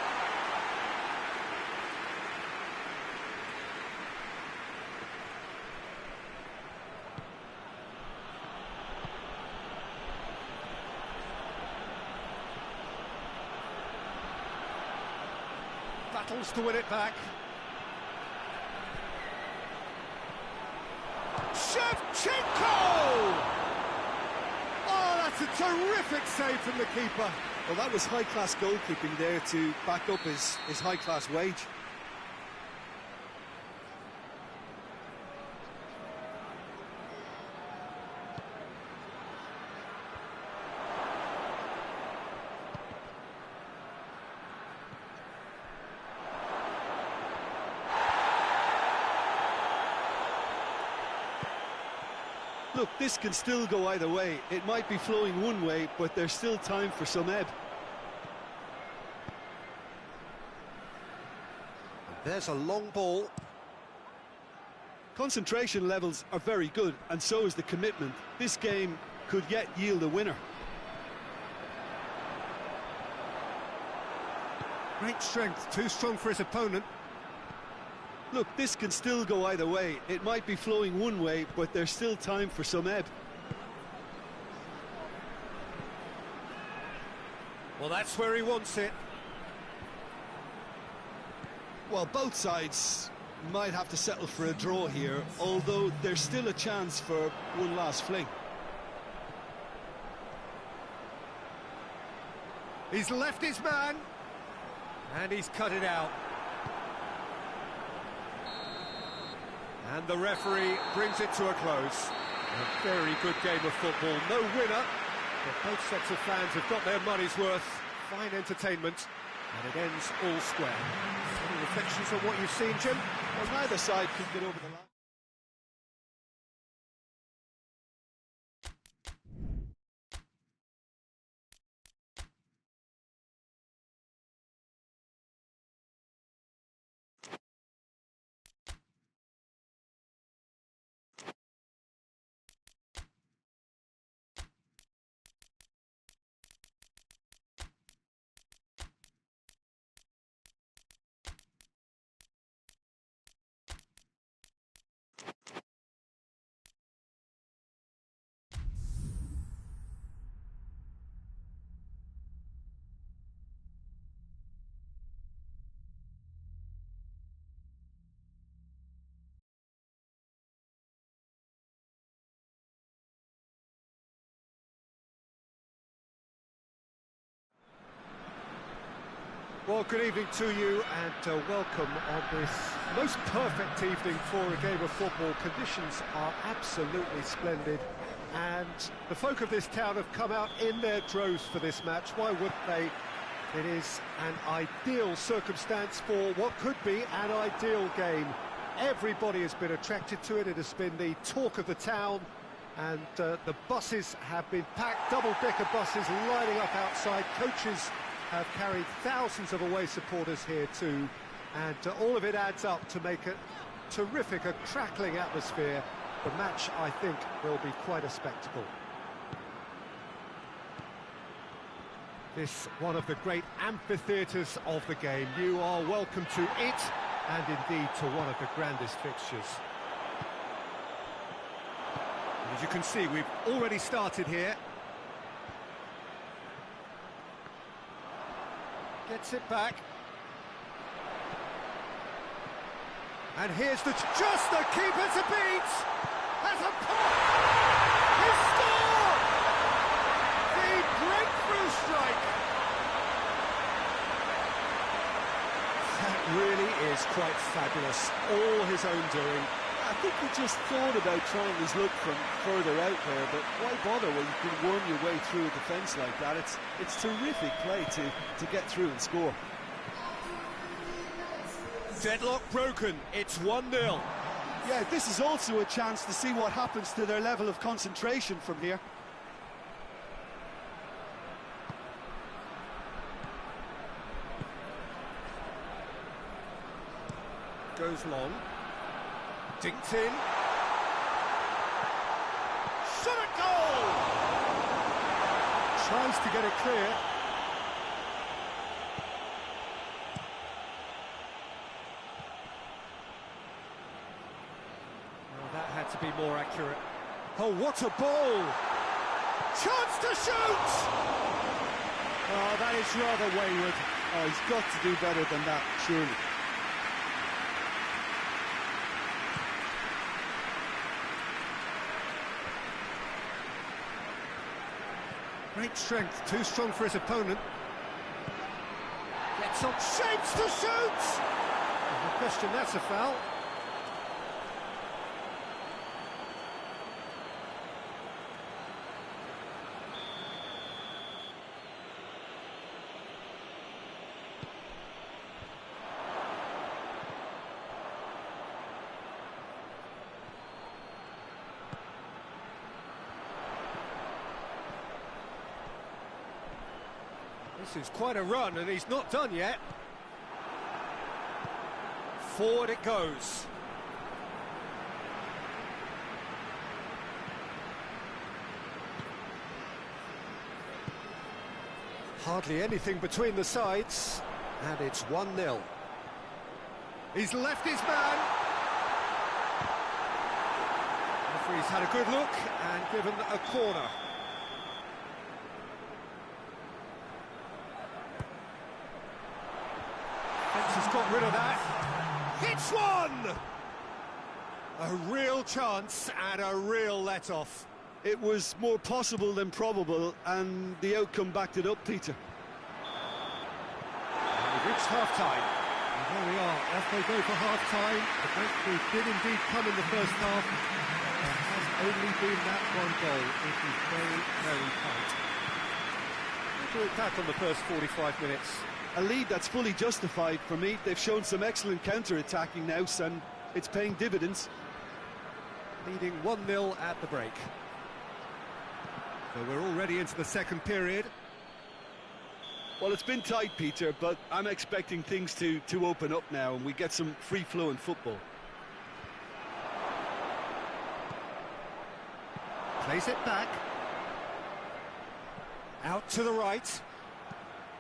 Battles to win it back. Shevchenko! Oh, that's a terrific save from the keeper. Well, that was high-class goalkeeping there to back up his high-class wage. Look, this can still go either way. It might be flowing one way, but there's still time for some ebb. There's a long ball. Concentration levels are very good, and so is the commitment. This game could yet yield a winner. Great strength, too strong for his opponent. Look, this can still go either way. It might be flowing one way, but there's still time for some ebb. Well, that's where he wants it. Well, both sides might have to settle for a draw here, although there's still a chance for one last fling. He's left his man, and he's cut it out. And the referee brings it to a close. A very good game of football. No winner, but both sets of fans have got their money's worth. Fine entertainment, and it ends all square. Any reflections on what you've seen, Jim? Well, neither side could get over the line. Well, good evening to you and welcome on this most perfect evening for a game of football. Conditions are absolutely splendid and the folk of this town have come out in their droves for this match. Why wouldn't they? It is an ideal circumstance for what could be an ideal game. Everybody has been attracted to it. It has been the talk of the town and the buses have been packed, double-decker buses lining up outside. Coaches have carried thousands of away supporters here too, and all of it adds up to make a terrific, a crackling atmosphere. The match, I think, will be quite a spectacle. This one of the great amphitheatres of the game. You are welcome to it, and indeed to one of the grandest fixtures. As you can see, we've already started here. Gets it back. And here's just the keeper to beat. Has a pop. He scored! The breakthrough strike. That really is quite fabulous. All his own doing. I think he just thought about trying his luck from further out there, but why bother when you can worm your way through a defence like that? It's terrific play to get through and score. Deadlock broken, it's 1-0. Yeah, this is also a chance to see what happens to their level of concentration from here. Goes long. Dinked in. Shot at goal! Tries to get it clear. Well, that had to be more accurate. Oh, what a ball! Chance to shoot! Oh, that is rather wayward. Oh, he's got to do better than that, surely. Great strength, too strong for his opponent. Gets on, shapes to shoot! No question, that's a foul. This is quite a run, and he's not done yet. Forward it goes. Hardly anything between the sides, and it's 1-0. He's left his man. The referee's had a good look and given a corner. Has got rid of that. Hits one! A real chance and a real let-off. It was more possible than probable, and the outcome backed it up, Peter. We've reached half-time. And there we are, off they go for half-time. The breakthrough did indeed come in the first half. There has only been that one goal. It is very, very tight. We'll look back on the first 45 minutes. A lead that's fully justified for me. They've shown some excellent counter-attacking now, and it's paying dividends. Leading 1-0 at the break. So we're already into the second period. Well, it's been tight, Peter, but I'm expecting things to open up now and we get some free-flowing football. Plays it back. Out to the right.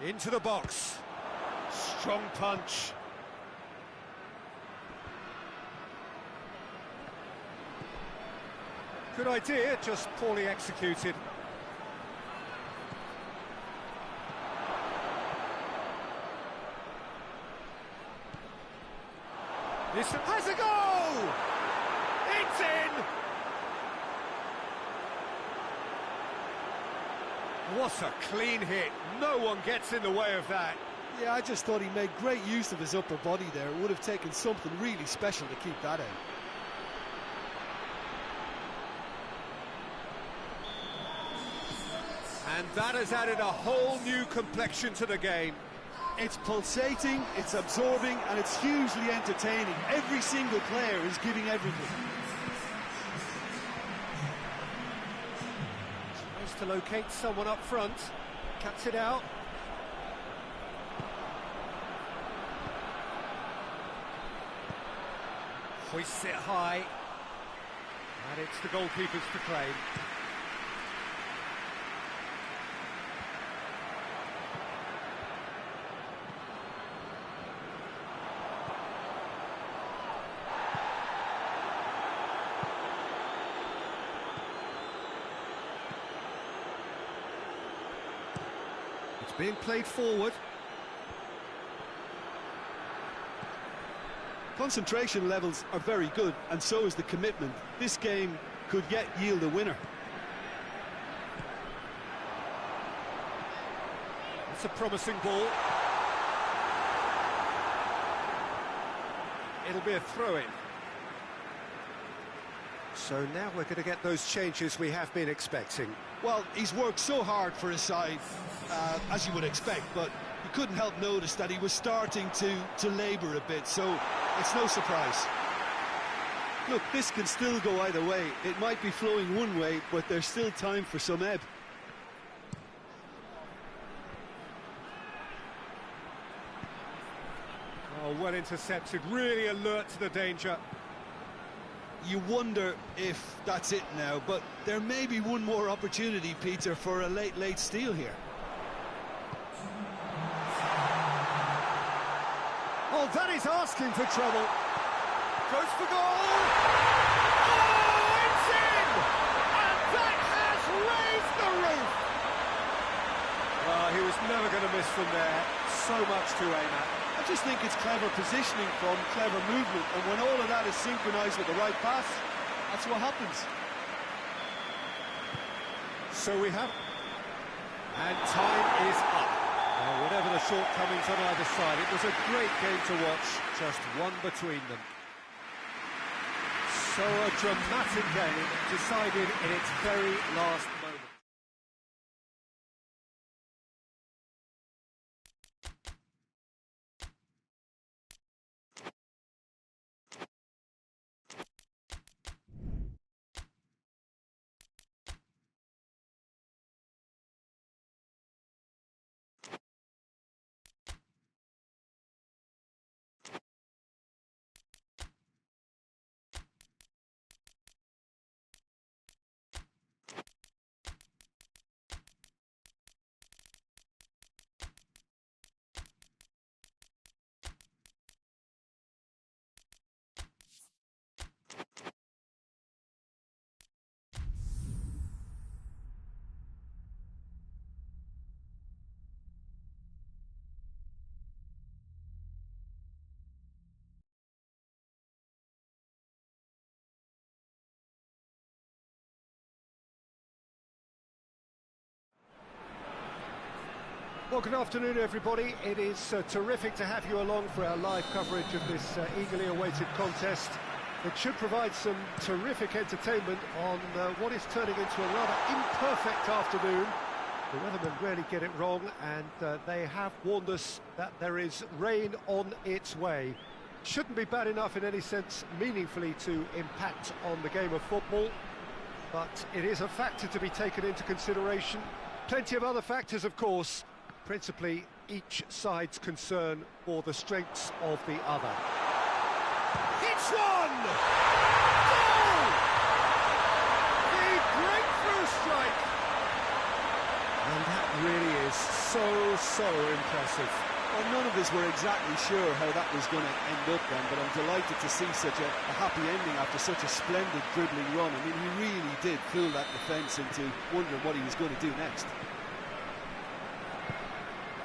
Into the box. Strong punch. Good idea, just poorly executed. This has a goal! It's in! What a clean hit. No one gets in the way of that. Yeah, I just thought he made great use of his upper body there. It would have taken something really special to keep that out. And that has added a whole new complexion to the game. It's pulsating, it's absorbing, and it's hugely entertaining. Every single player is giving everything. Tries to locate someone up front, cuts it out. Hoists it high, and it's the goalkeepers to claim. It's being played forward. Concentration levels are very good, and so is the commitment. This game could yet yield a winner. It's a promising ball. It'll be a throw-in. So now we're going to get those changes we have been expecting. Well, he's worked so hard for his side, as you would expect, but you couldn't help notice that he was starting to labour a bit, so it's no surprise. Look, this can still go either way. It might be flowing one way, but there's still time for some ebb. Oh, well intercepted, really alert to the danger. You wonder if that's it now, but there may be one more opportunity, Peter, for a late steal here. Oh, that is asking for trouble. Goes for goal. Oh, it's in! And that has raised the roof. Well, he was never going to miss from there. So much to aim at. I just think it's clever positioning from clever movement, and when all of that is synchronized with the right pass, that's what happens. So we have... And time is up. Well, whatever the shortcomings on either side, it was a great game to watch, just one between them. So a dramatic game, decided in its very last moment. Well, good afternoon, everybody. It is terrific to have you along for our live coverage of this eagerly awaited contest. It should provide some terrific entertainment on what is turning into a rather imperfect afternoon. The weathermen rarely get it wrong, and they have warned us that there is rain on its way. Shouldn't be bad enough in any sense meaningfully to impact on the game of football, but it is a factor to be taken into consideration. Plenty of other factors, of course, principally each side's concern for the strengths of the other. It's one! Goal! The breakthrough strike! And that really is so impressive. Well, none of us were exactly sure how that was going to end up then, but I'm delighted to see such a happy ending after such a splendid dribbling run. I mean, he really did fool that defence into wondering what he was going to do next.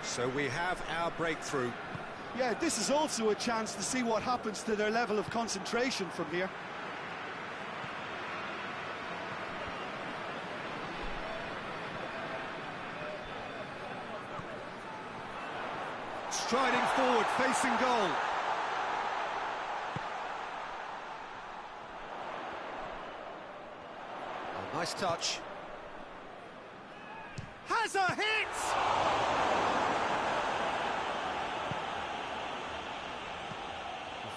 So we have our breakthrough. Yeah, this is also a chance to see what happens to their level of concentration from here. striding forward, facing goal. Oh, nice touch. Has a hit!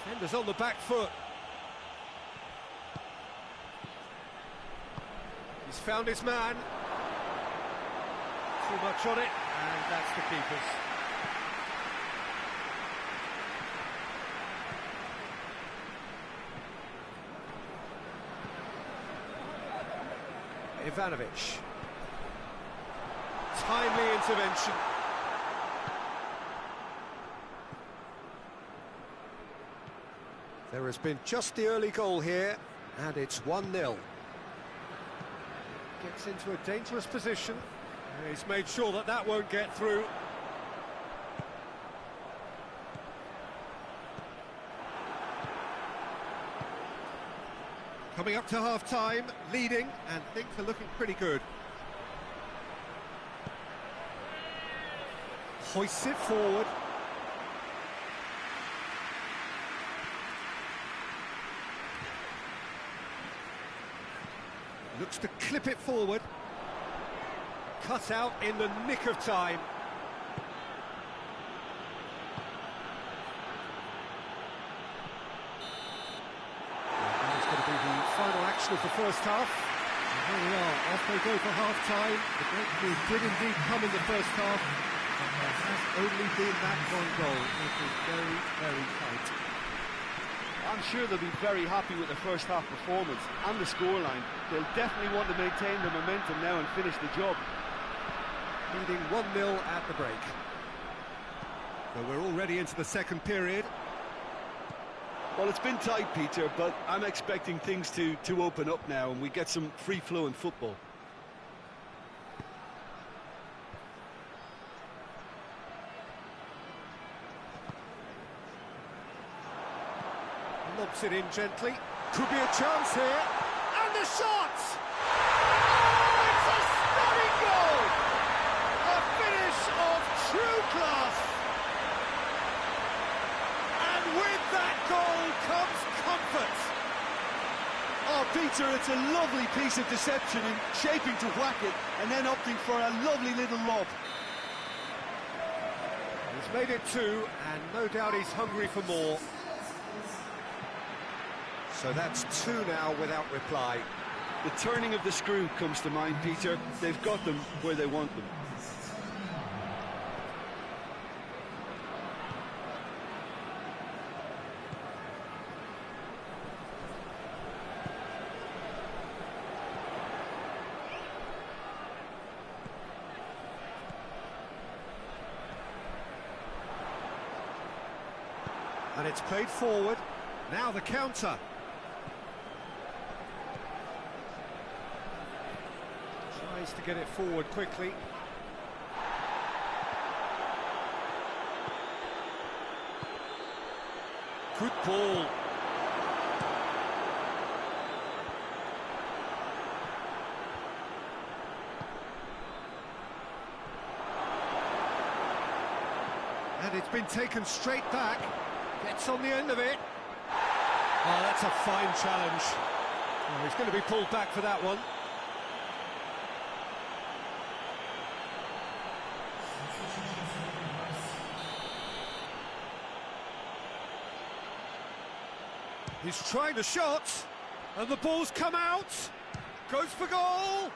Defenders on the back foot. He's found his man. Too much on it, and that's the keeper's. Ivanovic. Timely intervention. There has been just the early goal here, and it's 1-0. Gets into a dangerous position. He's made sure that that won't get through. Coming up to half-time, leading, and things are looking pretty good. Hoists it forward. Looks to clip it forward. Cut out in the nick of time. It's going to be the final action of the first half. And here we are, off they go for half-time. The breakthrough did indeed come in the first half, but there has only been that one goal. It was very, very tight. I'm sure they'll be very happy with the first half performance and the scoreline. They'll definitely want to maintain the momentum now and finish the job. Leading 1-0 at the break. So we're already into the second period. Well, it's been tight, Peter, but I'm expecting things to open up now and we get some free-flowing football. Lobs it in gently. Could be a chance here. And the shot! Oh, it's a stunning goal! A finish of true class! And with that goal comes comfort. Oh, Peter, it's a lovely piece of deception in shaping to whack it and then opting for a lovely little lob. He's made it 2, and no doubt he's hungry for more. So that's 2 now without reply. The turning of the screw comes to mind, Peter. They've got them where they want them. And it's played forward. Now the counter. Tries to get it forward quickly. Good ball. And it's been taken straight back. Gets on the end of it. Oh, that's a fine challenge. Oh, he's going to be pulled back for that one. He's trying the shot, and the ball's come out. Goes for goal.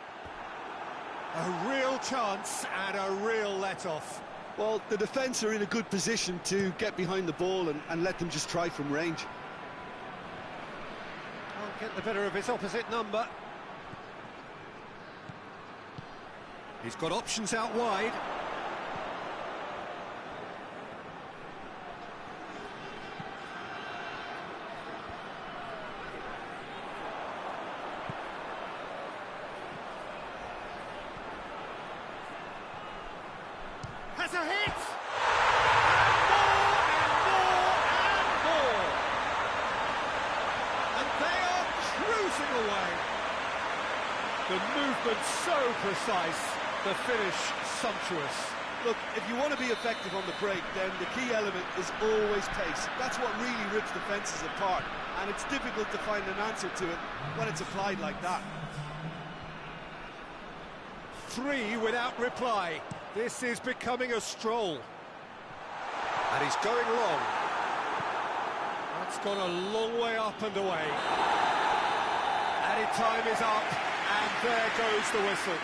A real chance and a real let-off. Well, the defence are in a good position to get behind the ball and let them just try from range. Can't get the better of his opposite number. He's got options out wide. Has a hit! And they are cruising away. The movement so precise, the finish sumptuous. Look, if you want to be effective on the break, then the key element is always pace. That's what really rips defences apart, and it's difficult to find an answer to it when it's applied like that. 3 without reply. This is becoming a stroll. And he's going long. That's gone a long way up and away. Added time is up, and there goes the whistle.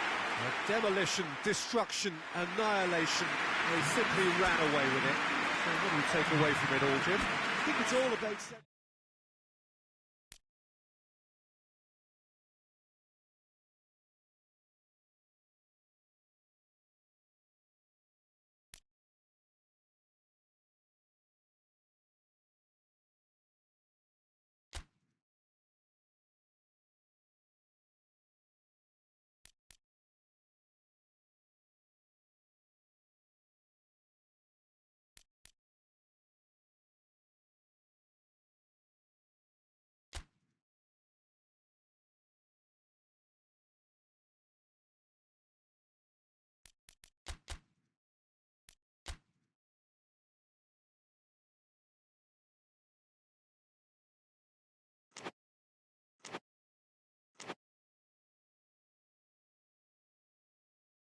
Demolition, destruction, annihilation. They simply ran away with it. So what do you take away from it all, Jim? I think it's all about...